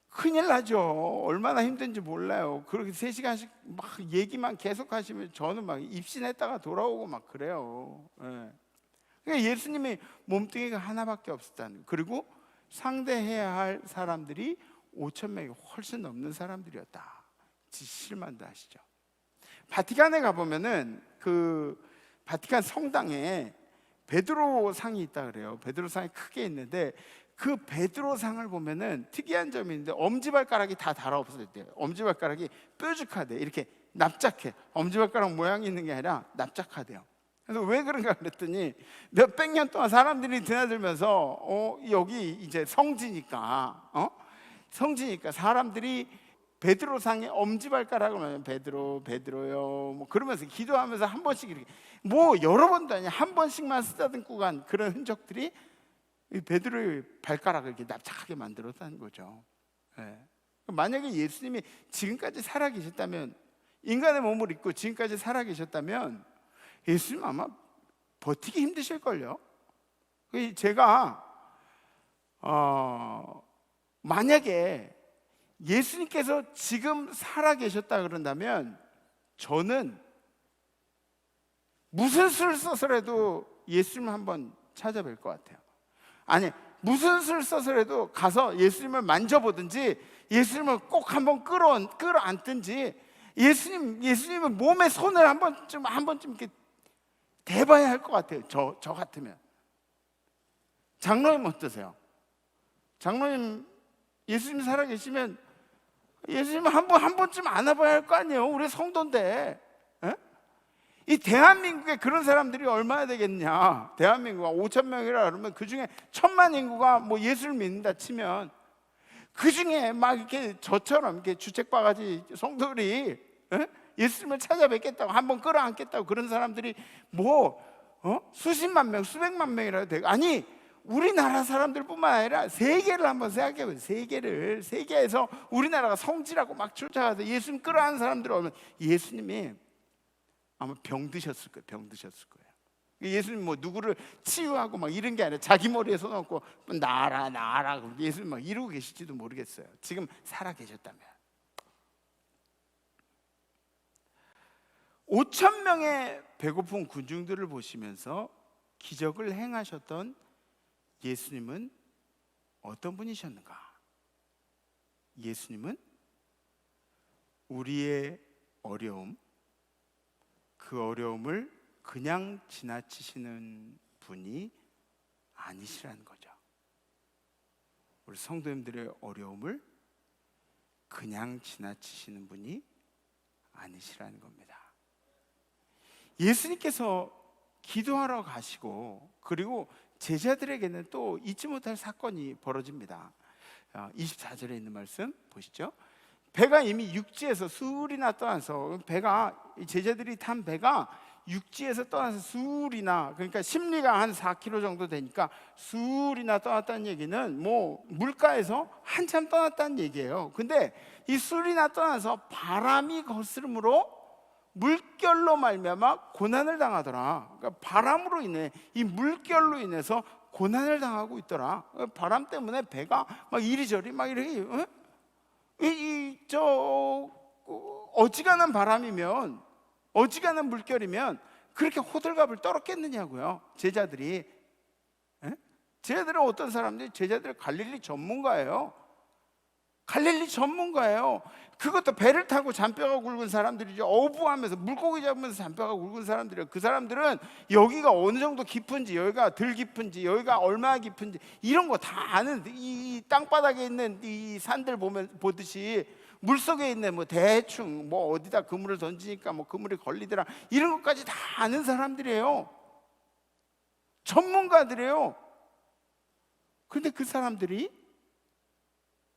B: 큰일 나죠. 얼마나 힘든지 몰라요. 그렇게 3시간씩 막 얘기만 계속 하시면 저는 막 입신했다가 돌아오고 막 그래요. 그러니까 예수님의 몸뚱이가 하나밖에 없었다는, 그리고 상대해야 할 사람들이 5,000명이 훨씬 넘는 사람들이었다. 실만도 하시죠. 바티칸에 가보면은 그 바티칸 성당에 베드로 상이 있다 그래요. 베드로 상이 크게 있는데 그 베드로 상을 보면은 특이한 점이 있는데 엄지발가락이 다 달아 없어졌대요. 엄지발가락이 뾰족하대. 이렇게 납작해. 엄지발가락 모양이 있는 게 아니라 납작하대요. 그래서 왜 그런가 그랬더니 몇백 년 동안 사람들이 드나들면서 여기 이제 성지니까 사람들이 베드로상의 엄지발가락을 하면 베드로요 뭐 그러면서 기도하면서 한 번씩 이렇게 여러 번도 아니야 한 번씩만 쓰다듬고 간 그런 흔적들이 이 베드로의 발가락을 이렇게 납작하게 만들었다는 거죠. 만약에 예수님이 지금까지 살아계셨다면, 인간의 몸을 입고 지금까지 살아계셨다면 예수님 아마 버티기 힘드실걸요. 제가 만약에 예수님께서 지금 살아계셨다 그런다면 저는 무슨 수를 써서라도 예수님을 한번 찾아뵐 것 같아요. 아니, 무슨 수를 써서라도 가서 예수님을 만져보든지 예수님을 꼭 한번 끌어안든지 예수님의 몸에 손을 한 번쯤 이렇게 대봐야 할 것 같아요. 저 같으면. 장로님 어떠세요? 장로님 예수님 살아계시면 예수님 한 번쯤 안아봐야 할 거 아니에요. 우리 성도인데. 에? 이 대한민국에 그런 사람들이 얼마나 되겠냐. 대한민국가 5천 명이라 그러면 그 중에 1,000만 인구가 뭐 예수를 믿는다 치면 그 중에 막 이렇게 저처럼 이렇게 주책바가지 성도들이 예수님을 찾아뵙겠다고 한번 끌어안겠다고 그런 사람들이 뭐 수십만 명, 수백만 명이라도 되고, 아니 우리나라 사람들뿐만 아니라 세계를 한번 생각해보세요. 세계에서 우리나라가 성지라고 막 쫓아가서 예수님 끌어안는 사람들 오면 예수님이 아마 병드셨을 거예요. 예수님 뭐 누구를 치유하고 막 이런 게 아니라 자기 머리에 손 얹고 나아라 예수님 막 이러고 계실지도 모르겠어요. 지금 살아 계셨다면. 5천 명의 배고픈 군중들을 보시면서 기적을 행하셨던 예수님은 어떤 분이셨는가? 예수님은 우리의 어려움, 그 어려움을 그냥 지나치시는 분이 아니시라는 거죠. 우리 성도님들의 어려움을 그냥 지나치시는 분이 아니시라는 겁니다. 예수님께서 기도하러 가시고 그리고 제자들에게는 또 잊지 못할 사건이 벌어집니다. 24절에 있는 말씀 보시죠. 배가 이미 육지에서 수울이나 떠나서, 제자들이 탄 배가 육지에서 떠나서 수울이나, 그러니까 심리가 한 4km 정도 되니까 수울이나 떠났다는 얘기는 뭐 물가에서 한참 떠났다는 얘기예요. 근데 이 수울이나 떠나서 바람이 거스름으로 물결로 말미암아 고난을 당하더라. 그러니까 바람으로 인해, 이 물결로 인해서 고난을 당하고 있더라. 바람 때문에 배가 막 이리저리 막 이렇게 어지간한 바람이면, 어지간한 물결이면 그렇게 호들갑을 떨었겠느냐고요. 제자들이. 제자들은 어떤 사람들이, 제자들은 갈릴리 전문가예요. 그것도 배를 타고 잔뼈가 굵은 사람들이죠. 어부하면서 물고기 잡으면서 잔뼈가 굵은 사람들이에요. 그 사람들은 여기가 어느 정도 깊은지, 여기가 덜 깊은지, 여기가 얼마나 깊은지 이런 거 다 아는, 이 땅바닥에 있는 이 산들 보듯이 물속에 있는 뭐 대충 뭐 어디다 그물을 던지니까 뭐 그물이 걸리더라, 이런 것까지 다 아는 사람들이에요. 전문가들이에요. 그런데 그 사람들이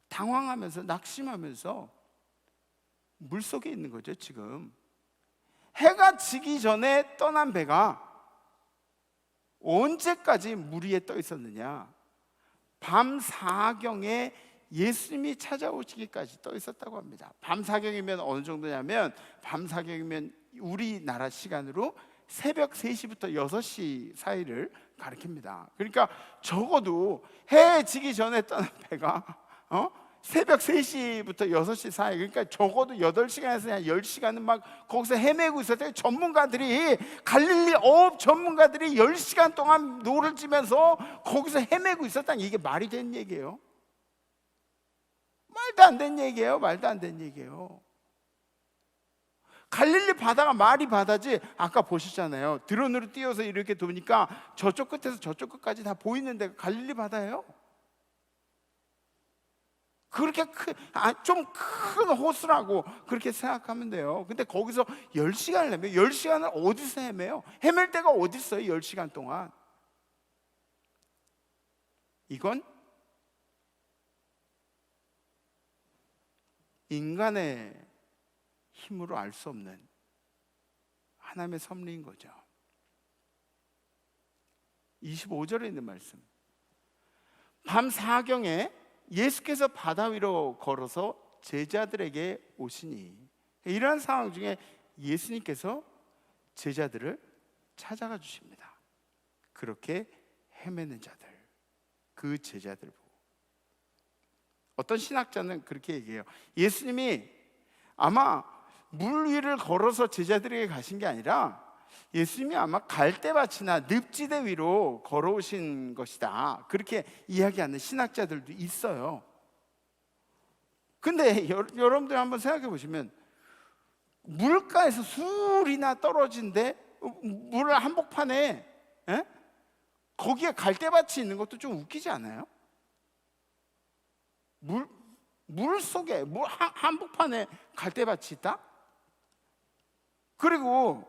B: 당황하면서 낙심하면서 물속에 있는 거죠. 지금 해가 지기 전에 떠난 배가 언제까지 물 위에 떠 있었느냐? 밤 사경에 예수님이 찾아오시기까지 떠 있었다고 합니다. 밤 사경이면 어느 정도냐면, 밤 사경이면 우리나라 시간으로 새벽 3시부터 6시 사이를 가리킵니다. 그러니까 적어도 해 지기 전에 떠난 배가 새벽 3시부터 6시 사이, 그러니까 적어도 8시간에서 한 10시간은 막 거기서 헤매고 있었대요. 전문가들이, 갈릴리 어업 전문가들이 10시간 동안 노를 지면서 거기서 헤매고 있었다니, 이게 말이 되는 얘기예요? 말도 안 되는 얘기예요. 갈릴리 바다가 말이 바다지, 아까 보셨잖아요. 드론으로 띄워서 이렇게 도니까 저쪽 끝에서 저쪽 끝까지 다 보이는 데가 갈릴리 바다예요. 그렇게 좀 큰 호수라고 그렇게 생각하면 돼요. 근데 거기서 10시간을 헤매요. 10시간을 어디서 헤매요? 헤맬 데가 어디 있어요? 10시간 동안. 이건 인간의 힘으로 알 수 없는 하나님의 섭리인 거죠. 25절에 있는 말씀. 밤 사경에 예수께서 바다 위로 걸어서 제자들에게 오시니, 이러한 상황 중에 예수님께서 제자들을 찾아가 주십니다. 그렇게 헤매는 자들, 그 제자들 보고. 어떤 신학자는 그렇게 얘기해요. 예수님이 아마 물 위를 걸어서 제자들에게 가신 게 아니라 예수님이 아마 갈대밭이나 늪지대 위로 걸어오신 것이다, 그렇게 이야기하는 신학자들도 있어요. 근데 여러분들 한번 생각해 보시면, 물가에서 수울이나 떨어진데 물 한복판에 거기에 갈대밭이 있는 것도 좀 웃기지 않아요? 물 속에 한복판에 갈대밭이 있다? 그리고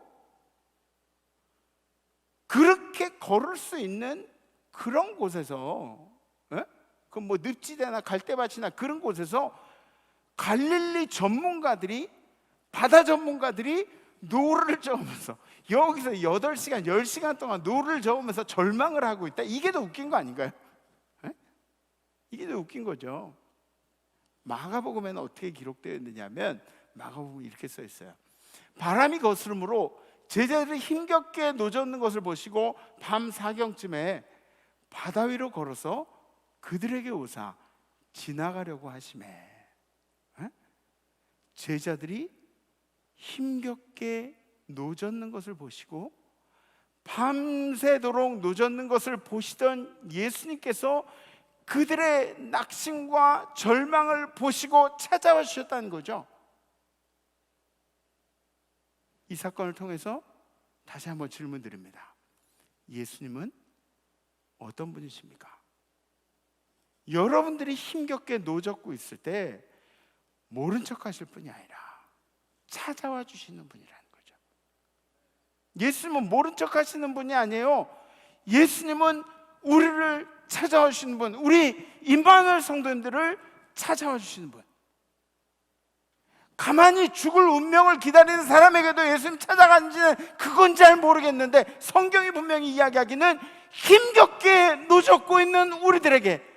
B: 그렇게 걸을 수 있는 그런 곳에서, 그 뭐 늪지대나 갈대밭이나 그런 곳에서 갈릴리 전문가들이, 바다 전문가들이 노를 저으면서 여기서 8시간 10시간 동안 노를 저으면서 절망을 하고 있다. 이게 더 웃긴 거 아닌가요? 이게 더 웃긴 거죠. 마가복음에는 어떻게 기록되어 있느냐면, 마가복음에 이렇게 써 있어요. 바람이 거스름으로 제자들이 힘겹게 노젓는 것을 보시고 밤 사경쯤에 바다 위로 걸어서 그들에게 오사 지나가려고 하시매. 제자들이 힘겹게 노젓는 것을 보시고 밤새도록 노젓는 것을 보시던 예수님께서 그들의 낙심과 절망을 보시고 찾아와 주셨다는 거죠. 이 사건을 통해서 다시 한번 질문 드립니다. 예수님은 어떤 분이십니까? 여러분들이 힘겹게 노젓고 있을 때 모른 척 하실 분이 아니라 찾아와 주시는 분이라는 거죠. 예수님은 모른 척 하시는 분이 아니에요. 예수님은 우리를 찾아와 주시는 분, 우리 임마누엘 성도님들을 찾아와 주시는 분. 가만히 죽을 운명을 기다리는 사람에게도 예수님 찾아간지는 그건 잘 모르겠는데, 성경이 분명히 이야기하기는 힘겹게 노젓고 있는 우리들에게,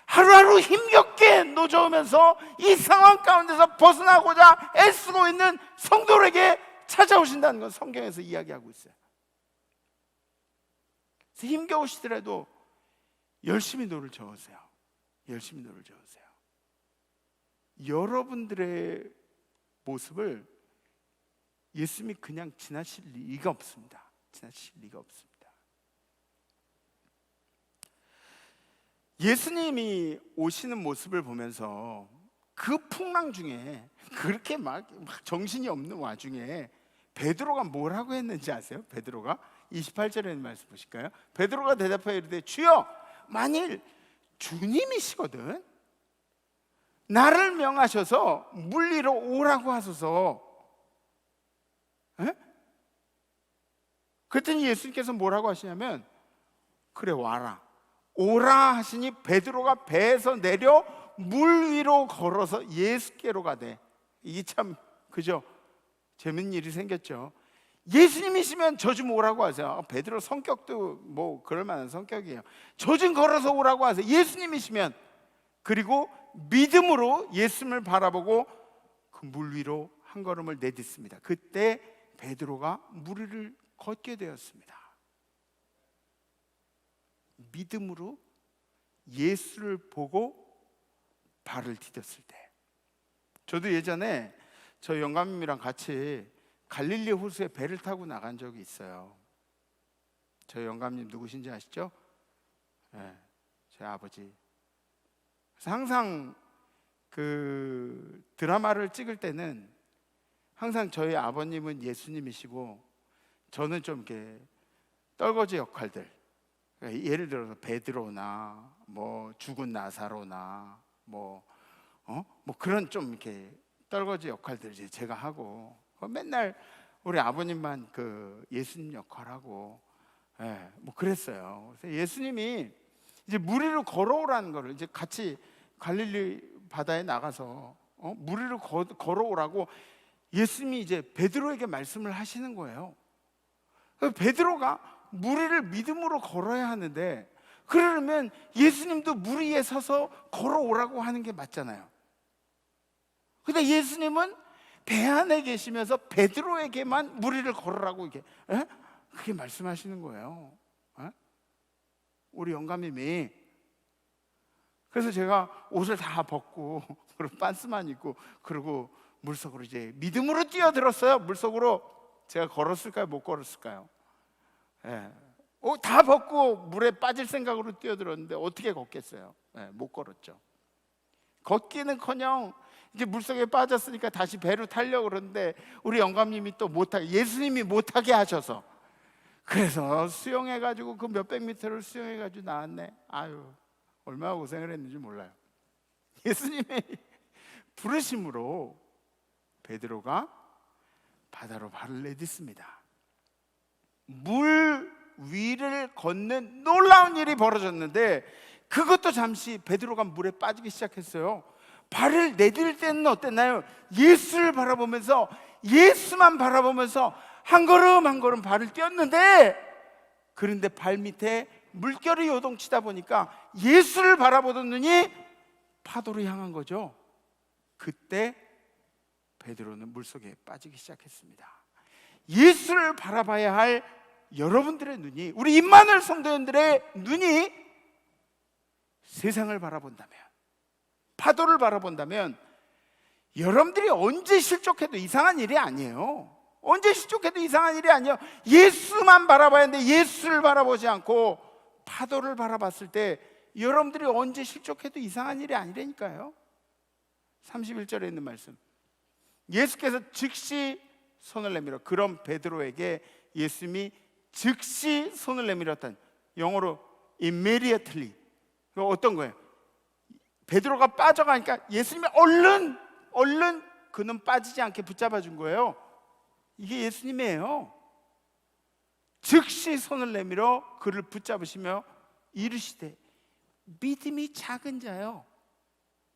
B: 하루하루 힘겹게 노저으면서 이 상황 가운데서 벗어나고자 애쓰고 있는 성도들에게 찾아오신다는 건 성경에서 이야기하고 있어요. 그래서 힘겨우시더라도 열심히 노를 저으세요. 열심히 노를 저으세요. 여러분들의 모습을 예수님이 그냥 지나칠 리가 없습니다. 지나칠 리가 없습니다. 예수님이 오시는 모습을 보면서 그 풍랑 중에, 그렇게 막 정신이 없는 와중에 베드로가 뭐라고 했는지 아세요? 베드로가 28절에 있는 말씀 보실까요? 베드로가 대답하여 이르되 주여, 만일 주님이시거든 나를 명하셔서 물 위로 오라고 하소서. 그랬더니 예수님께서 뭐라고 하시냐면, 그래 와라, 오라 하시니 베드로가 배에서 내려 물 위로 걸어서 예수께로 가되. 이게 참 그죠? 재밌는 일이 생겼죠. 예수님이시면 저 좀 오라고 하세요. 베드로 성격도 뭐 그럴 만한 성격이에요. 저 좀 걸어서 오라고 하세요. 예수님이시면. 그리고 믿음으로 예수님을 바라보고 그 물 위로 한 걸음을 내딛습니다. 그때 베드로가 물 위를 걷게 되었습니다. 믿음으로 예수를 보고 발을 디뎠을 때. 저도 예전에 저 영감님이랑 같이 갈릴리 호수에 배를 타고 나간 적이 있어요. 저 영감님 누구신지 아시죠? 네, 제 아버지. 그래서 항상 그 드라마를 찍을 때는 항상 저희 아버님은 예수님이시고 저는 좀 이렇게 떨거지 역할들, 예를 들어서 베드로나 뭐 죽은 나사로나 뭐 그런 좀 이렇게 떨거지 역할들 이제 제가 하고, 맨날 우리 아버님만 그 예수님 역할하고, 뭐 그랬어요. 그래서 예수님이 이제 물 위로 걸어오라는 거를, 이제 같이 갈릴리 바다에 나가서 물 위로 걸어오라고 예수님이 이제 베드로에게 말씀을 하시는 거예요. 베드로가 물 위를 믿음으로 걸어야 하는데, 그러려면 예수님도 물 위에 서서 걸어오라고 하는 게 맞잖아요. 근데 예수님은 배 안에 계시면서 베드로에게만 물 위를 걸으라고 이게 그게 말씀하시는 거예요. 우리 영감님이. 그래서 제가 옷을 다 벗고 그리고 빤스만 입고 그리고 물속으로 이제 믿음으로 뛰어들었어요. 물속으로. 제가 걸었을까요? 못 걸었을까요? 다 벗고 물에 빠질 생각으로 뛰어들었는데 어떻게 걷겠어요? 못 걸었죠. 걷기는커녕 이제 물속에 빠졌으니까 다시 배로 타려고 그러는데 우리 영감님이 또 못하게, 예수님이 못하게 하셔서, 그래서 수영해가지고 그 몇백 미터를 수영해가지고 나왔네. 아유, 얼마나 고생을 했는지 몰라요. 예수님이 부르심으로 베드로가 바다로 발을 내딛습니다. 물 위를 걷는 놀라운 일이 벌어졌는데 그것도 잠시 베드로가 물에 빠지기 시작했어요. 발을 내딜 때는 어땠나요? 예수를 바라보면서, 예수만 바라보면서 한 걸음 한 걸음 발을 띄었는데, 그런데 발 밑에 물결이 요동치다 보니까 예수를 바라보던 눈이 파도로 향한 거죠. 그때 베드로는 물속에 빠지기 시작했습니다. 예수를 바라봐야 할 여러분들의 눈이, 우리 임마누엘 성도님들의 눈이 세상을 바라본다면, 파도를 바라본다면, 여러분들이 언제 실족해도 이상한 일이 아니에요. 언제 실족해도 이상한 일이 아니에요. 예수만 바라봐야 하는데 예수를 바라보지 않고 파도를 바라봤을 때 여러분들이 언제 실족해도 이상한 일이 아니라니까요. 31절에 있는 말씀, 예수께서 즉시 손을 내밀어, 그런 베드로에게 예수님이 즉시 손을 내밀었다는, 영어로 immediately. 어떤 거예요? 베드로가 빠져가니까 예수님이 얼른 그는 빠지지 않게 붙잡아 준 거예요. 이게 예수님이에요. 즉시 손을 내밀어 그를 붙잡으시며 이르시되, 믿음이 작은 자여,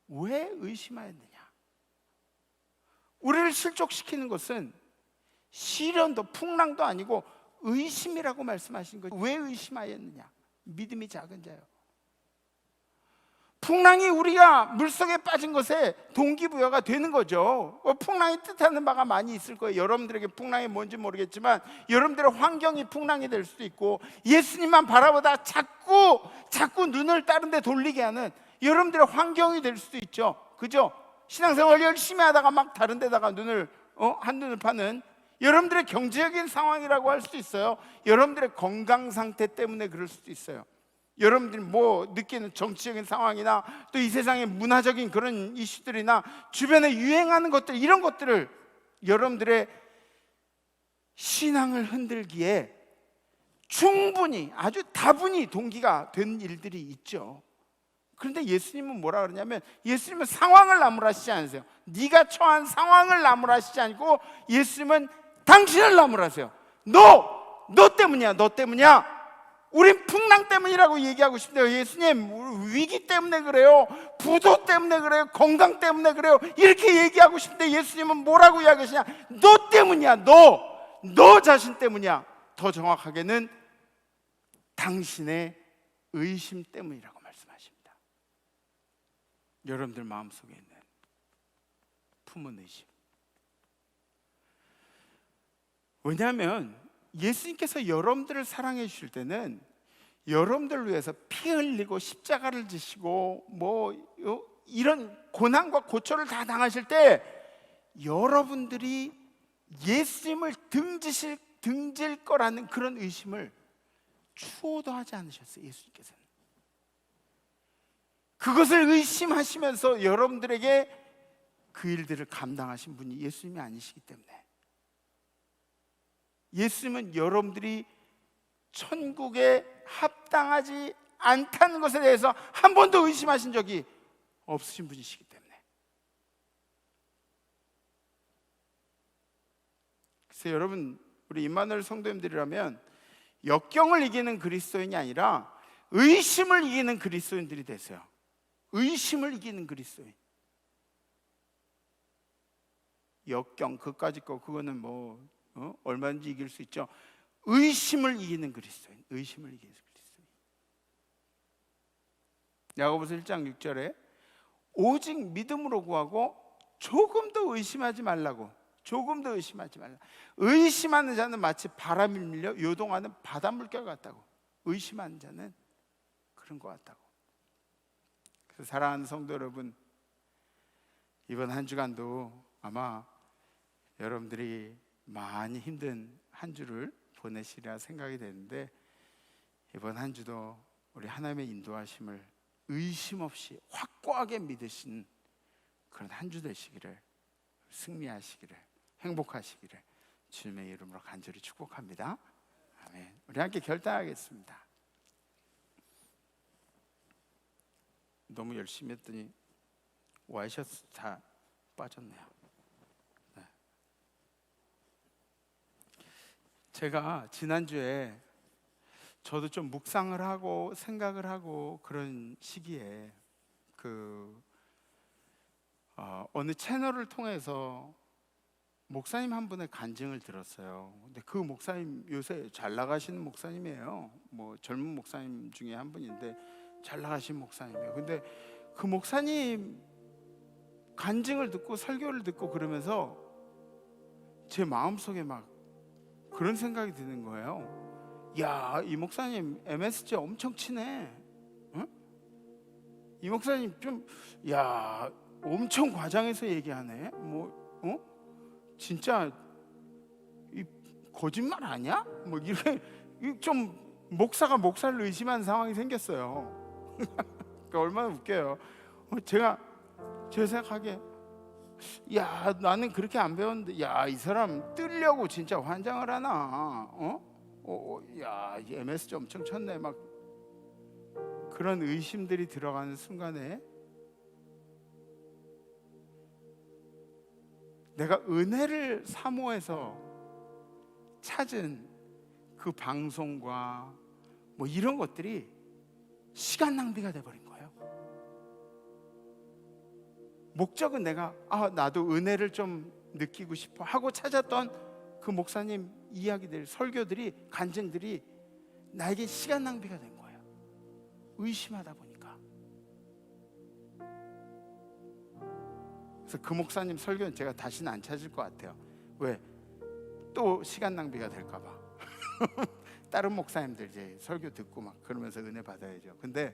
B: 왜 의심하였느냐? 우리를 실족시키는 것은 시련도 풍랑도 아니고 의심이라고 말씀하신 거예요. 왜 의심하였느냐? 믿음이 작은 자요. 풍랑이 우리가 물속에 빠진 것에 동기부여가 되는 거죠. 풍랑이 뜻하는 바가 많이 있을 거예요. 여러분들에게 풍랑이 뭔지 모르겠지만 여러분들의 환경이 풍랑이 될 수도 있고, 예수님만 바라보다 자꾸 눈을 다른 데 돌리게 하는 여러분들의 환경이 될 수도 있죠. 그죠? 신앙생활 열심히 하다가 막 다른 데다가 한눈을 파는 여러분들의 경제적인 상황이라고 할 수도 있어요. 여러분들의 건강 상태 때문에 그럴 수도 있어요. 여러분들이 느끼는 정치적인 상황이나 또 이 세상의 문화적인 그런 이슈들이나 주변에 유행하는 것들, 이런 것들을 여러분들의 신앙을 흔들기에 충분히, 아주 다분히 동기가 된 일들이 있죠. 그런데 예수님은 뭐라 그러냐면, 예수님은 상황을 나무라시지 않으세요. 네가 처한 상황을 나무라시지 않고 예수님은 당신을 나무라세요. 너 때문이야. 우린 풍랑 때문이라고 얘기하고 싶대요. 예수님, 위기 때문에 그래요, 부도 때문에 그래요, 건강 때문에 그래요, 이렇게 얘기하고 싶은데 예수님은 뭐라고 이야기하시냐? 너 때문이야. 너 자신 때문이야. 더 정확하게는 당신의 의심 때문이라고 말씀하십니다. 여러분들 마음속에 있는 품은 의심. 왜냐하면 예수님께서 여러분들을 사랑해 주실 때는 여러분들을 위해서 피 흘리고 십자가를 지시고 이런 고난과 고초를 다 당하실 때 여러분들이 예수님을 등질 거라는 그런 의심을 추호도 하지 않으셨어요. 예수님께서는 그것을 의심하시면서 여러분들에게 그 일들을 감당하신 분이 예수님이 아니시기 때문에, 예수님은 여러분들이 천국에 합당하지 않다는 것에 대해서 한 번도 의심하신 적이 없으신 분이시기 때문에. 그래서 여러분, 우리 임마누엘 성도님들이라면 역경을 이기는 그리스도인이 아니라 의심을 이기는 그리스도인들이 되세요. 의심을 이기는 그리스도인. 역경 그까짓 거, 그거는 얼마든지 이길 수 있죠. 의심을 이기는 그리스도인. 의심을 이기는 그리스도인. 야고보서 1장 6절에 오직 믿음으로 구하고 조금도 의심하지 말라고. 조금도 의심하지 말라. 의심하는 자는 마치 바람이 밀려 요동하는 바닷물결 같다고. 의심하는 자는 그런 것 같다고. 그래서 사랑하는 성도 여러분, 이번 한 주간도 아마 여러분들이 많이 힘든 한 주를 보내시리라 생각이 되는데, 이번 한 주도 우리 하나님의 인도하심을 의심 없이 확고하게 믿으신 그런 한 주 되시기를, 승리하시기를, 행복하시기를 주님의 이름으로 간절히 축복합니다. 아멘. 우리 함께 결단하겠습니다. 너무 열심히 했더니 와이셔츠 다 빠졌네요. 네. 제가 지난주에 저도 좀 묵상을 하고 생각을 하고 그런 시기에 어느 채널을 통해서 목사님 한 분의 간증을 들었어요. 근데 그 목사님 요새 잘 나가시는 목사님이에요. 뭐 젊은 목사님 중에 한 분인데 잘 나가신 목사님이에요. 근데 그 목사님 간증을 듣고 설교를 듣고 그러면서 제 마음속에 막 그런 생각이 드는 거예요. 야, 이 목사님 MSG 엄청 치네. 응? 이 목사님 좀 엄청 과장해서 얘기하네. 진짜 이 거짓말 아니야? 뭐 이렇게 좀 목사가 목사를 의심하는 상황이 생겼어요. 그러니까 얼마나 웃겨요. 제가 생각하기에 나는 그렇게 안 배웠는데 이 사람 뜨려고 진짜 환장을 하나? 이 MSG 엄청 쳤네. 막 그런 의심들이 들어가는 순간에 내가 은혜를 사모해서 찾은 그 방송과 뭐 이런 것들이 시간 낭비가 돼버린 거예요. 목적은 내가 나도 은혜를 좀 느끼고 싶어 하고 찾았던 그 목사님 이야기들, 설교들이, 간증들이 나에게 시간 낭비가 된 거예요. 의심하다 보니까. 그래서 그 목사님 설교는 제가 다시는 안 찾을 것 같아요. 왜? 또 시간 낭비가 될까 봐. 다른 목사님들 이제 설교 듣고 막 그러면서 은혜 받아야죠. 근데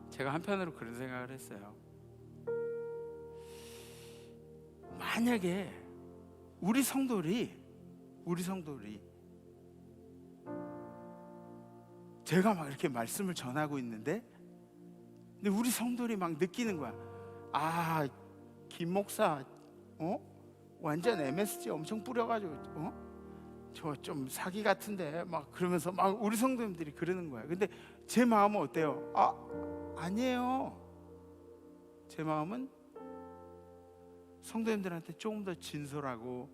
B: 제가 한편으로 그런 생각을 했어요. 만약에 우리 성도들이 제가 막 이렇게 말씀을 전하고 있는데 근데 우리 성도들이 막 느끼는 거야. 김 목사 완전 MSG 엄청 뿌려가지고 저 좀 사기 같은데 막 그러면서 막 우리 성도님들이 그러는 거야. 근데 제 마음은 어때요? 아니에요. 제 마음은 성도님들한테 조금 더 진솔하고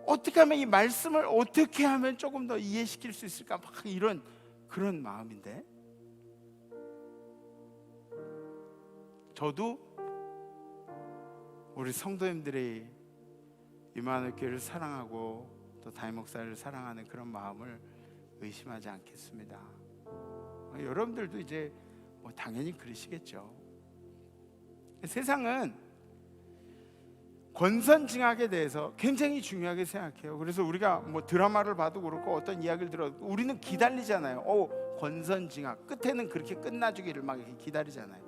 B: 어떻게 하면 이 말씀을 어떻게 하면 조금 더 이해시킬 수 있을까 막 이런 그런 마음인데 저도 우리 성도님들이 임마누엘 교회를 사랑하고 또 담임 목사를 사랑하는 그런 마음을 의심하지 않겠습니다. 여러분들도 이제 뭐 당연히 그러시겠죠. 세상은 권선징악에 대해서 굉장히 중요하게 생각해요. 그래서 우리가 뭐 드라마를 봐도 그렇고 어떤 이야기를 들어도 우리는 기다리잖아요. 권선징악 끝에는 그렇게 끝나주기를 막 이렇게 기다리잖아요.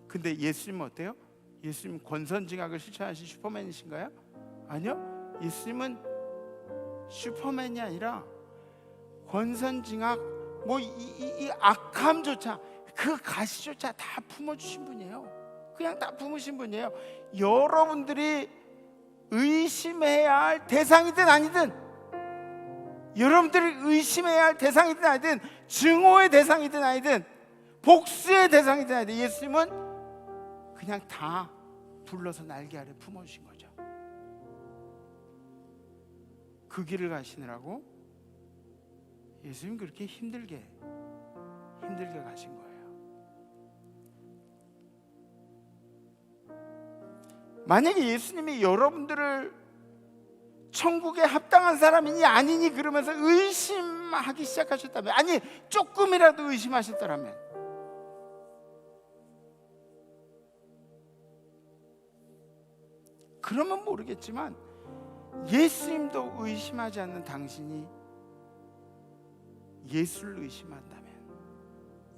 B: 근데 예수님은 어때요? 예수님 권선징악을 실천하신 슈퍼맨이신가요? 아니요. 예수님은 슈퍼맨이 아니라 권선징악 뭐 이 악함조차 그 가시조차 다 품어주신 분이에요. 그냥 다 품으신 분이에요. 여러분들이 의심해야 할 대상이든 아니든 여러분들이 의심해야 할 대상이든 아니든 증오의 대상이든 아니든 복수의 대상이든 아니든 예수님은 그냥 다 불러서 날개 아래 품어주신 거죠. 그 길을 가시느라고 예수님 그렇게 힘들게 가신 거예요. 만약에 예수님이 여러분들을 천국에 합당한 사람이니 아니니 그러면서 의심하기 시작하셨다면, 아니 조금이라도 의심하셨더라면, 그러면 모르겠지만 예수님도 의심하지 않는 당신이 예수를 의심한다면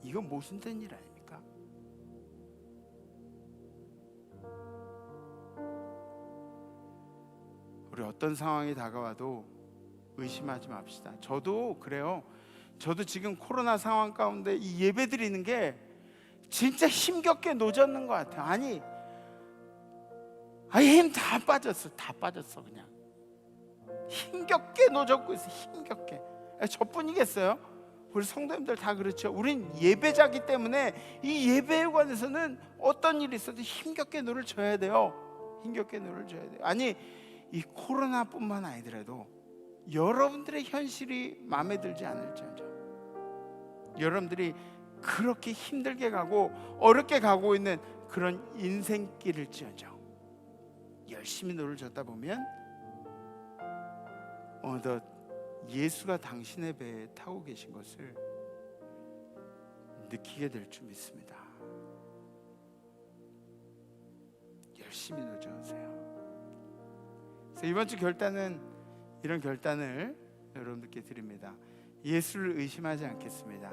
B: 이건 모순된 일 아닙니까? 우리 어떤 상황이 다가와도 의심하지 맙시다. 저도 그래요. 저도 지금 코로나 상황 가운데 이 예배 드리는 게 진짜 힘겹게 노졌는 것 같아요. 아니 힘 다 빠졌어. 그냥 힘겹게 노졌고 있어. 힘겹게. 저뿐이겠어요? 우리 성도님들 다 그렇죠. 우린 예배자기 때문에 이 예배에 관해서는 어떤 일이 있어도 힘겹게 노를 져야 돼요. 힘겹게 노를 져야 돼요. 아니, 이 코로나뿐만 아니더라도 여러분들의 현실이 마음에 들지 않을지언정, 여러분들이 그렇게 힘들게 가고 어렵게 가고 있는 그런 인생길일지언정 열심히 노를 젓다 보면 어느덧 예수가 당신의 배에 타고 계신 것을 느끼게 될 줄 믿습니다. 열심히 노져오세요. 그래서 이번 주 결단은 이런 결단을 여러분들께 드립니다. 예수를 의심하지 않겠습니다.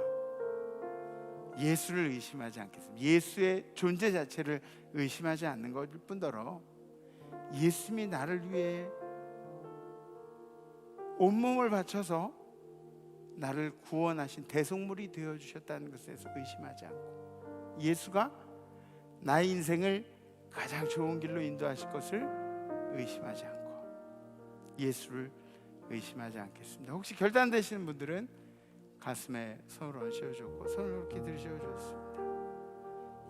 B: 예수를 의심하지 않겠습니다. 예수의 존재 자체를 의심하지 않는 것 뿐더러 예수님이 나를 위해 온몸을 바쳐서 나를 구원하신 대속물이 되어주셨다는 것에서 의심하지 않고, 예수가 나의 인생을 가장 좋은 길로 인도하실 것을 의심하지 않고 예수를 의심하지 않겠습니다. 혹시 결단되시는 분들은 가슴에 손을 얹으셔주고 손을 이렇게 들으셔주셨습니다.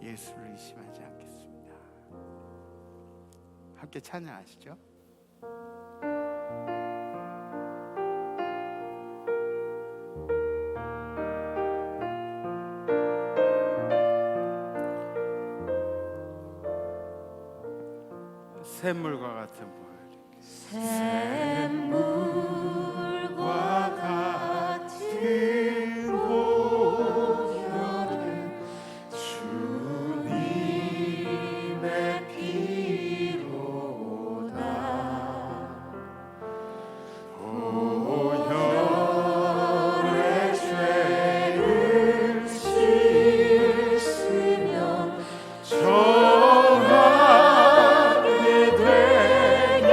B: 예수를 의심하지 않겠습니다. 함께 찬양하시죠. 샘물과 같은 보혈,
C: 샘물과 같은 보혈은 주님의 피로다. 보혈의 죄를 씻으면 정하게 되겠네.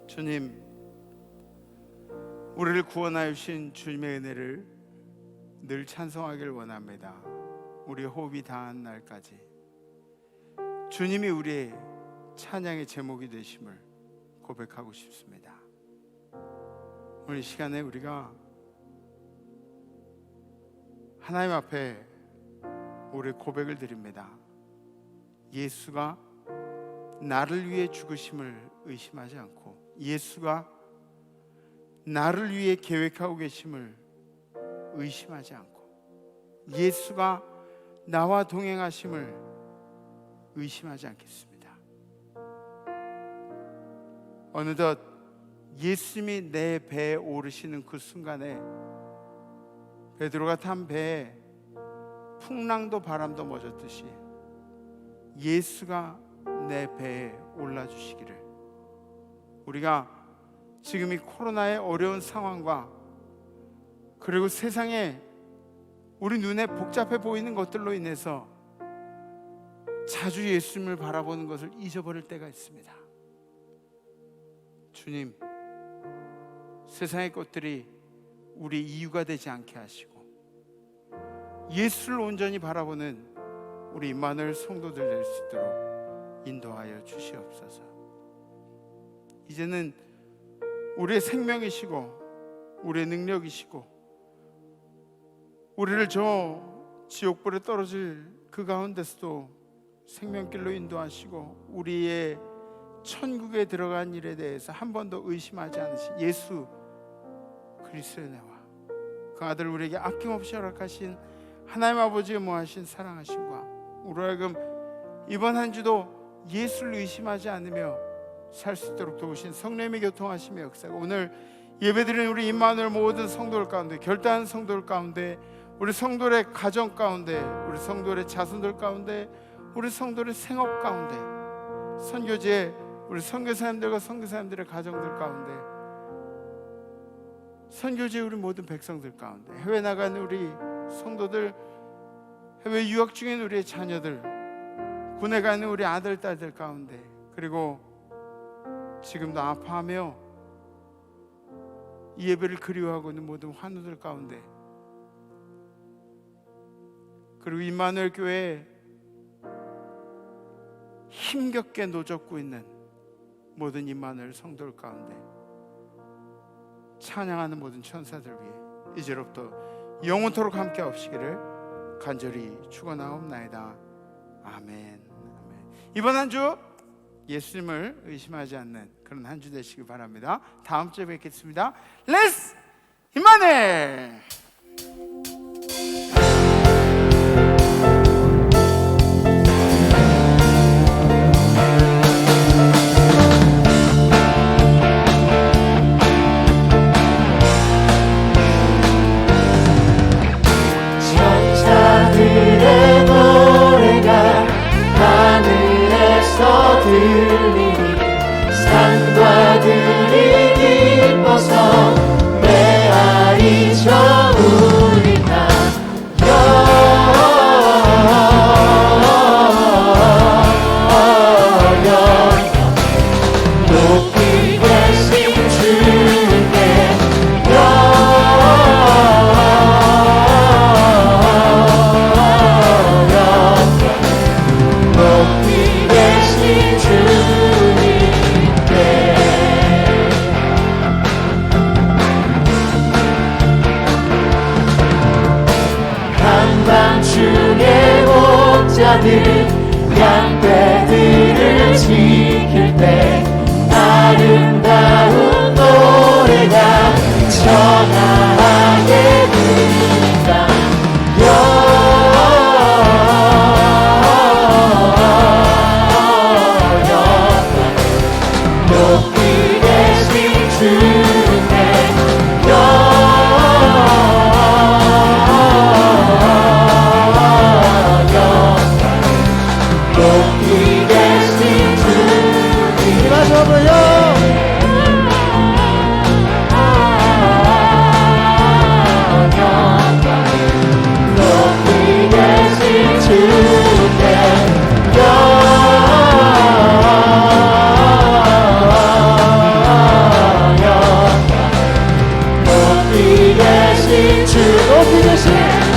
B: 주님, 우리를 구원하여 주신 주님의 은혜를 늘 찬송하길 원합니다. 우리의 호흡이 닿은 날까지 주님이 우리의 찬양의 제목이 되심을 고백하고 싶습니다. 오늘 이 시간에 우리가 하나님 앞에 우리의 고백을 드립니다. 예수가 나를 위해 죽으심을 의심하지 않고, 예수가 나를 위해 계획하고 계심을 의심하지 않고, 예수가 나와 동행하심을 의심하지 않겠습니다. 어느덧 예수님이 내 배에 오르시는 그 순간에 베드로가 탄 배에 풍랑도 바람도 멎었듯이 예수가 내 배에 올라주시기를, 우리가 지금 이 코로나의 어려운 상황과 그리고 세상에 우리 눈에 복잡해 보이는 것들로 인해서 자주 예수님을 바라보는 것을 잊어버릴 때가 있습니다. 주님, 세상의 것들이 우리의 이유가 되지 않게 하시고 예수를 온전히 바라보는 우리 임마누엘 성도들 될 수 있도록 인도하여 주시옵소서. 이제는 우리의 생명이시고 우리의 능력이시고 우리를 저 지옥불에 떨어질 그 가운데서도 생명길로 인도하시고 우리의 천국에 들어간 일에 대해서 한 번도 의심하지 않으신 예수 그리스도의 은혜와 그 아들 우리에게 아낌없이 허락하신 하나님 아버지의 무하신 사랑하심과 우리 하여금 이번 한 주도 예수를 의심하지 않으며 살 수 있도록 도우신 성령님의 교통하심의 역사가 오늘 예배드리는 우리 임마누엘 모든 성도들 가운데, 결단한 성도들 가운데, 우리 성도들의 가정 가운데, 우리 성도들의 자손들 가운데, 우리 성도들의 생업 가운데, 선교지에 우리 선교사님들과 선교사님들의 가정들 가운데, 선교지에 우리 모든 백성들 가운데, 해외 나가는 우리 성도들, 해외 유학 중인 우리의 자녀들, 군에 가는 우리 아들 딸들 가운데, 그리고 지금도 아파하며 이 예배를 그리워하고 있는 모든 환우들 가운데, 그리고 임마누엘 교회에 힘겹게 노젓고 있는 모든 임마누엘 성도들 가운데 찬양하는 모든 천사들 위해 이제로부터 영원토록 함께 하옵시기를 간절히 축원하옵나이다. 아멘. 이번 한 주 예수님을 의심하지 않는 그런 한 주 되시기 바랍니다. 다음 주에 뵙겠습니다. 렛츠 임마누엘.
C: 천사들의 노래가 하늘에서 들리니 산과 들이 기뻐서 메아리 저울이나 높이 계신 주께 높이 계신 주님께 한밤중에 목자들 양떼들을 지킬 때 아름다운 노래가 청하게 들린다. 높이 계신 주께 높이 계신 주님
D: 마셔보요. 높이 계신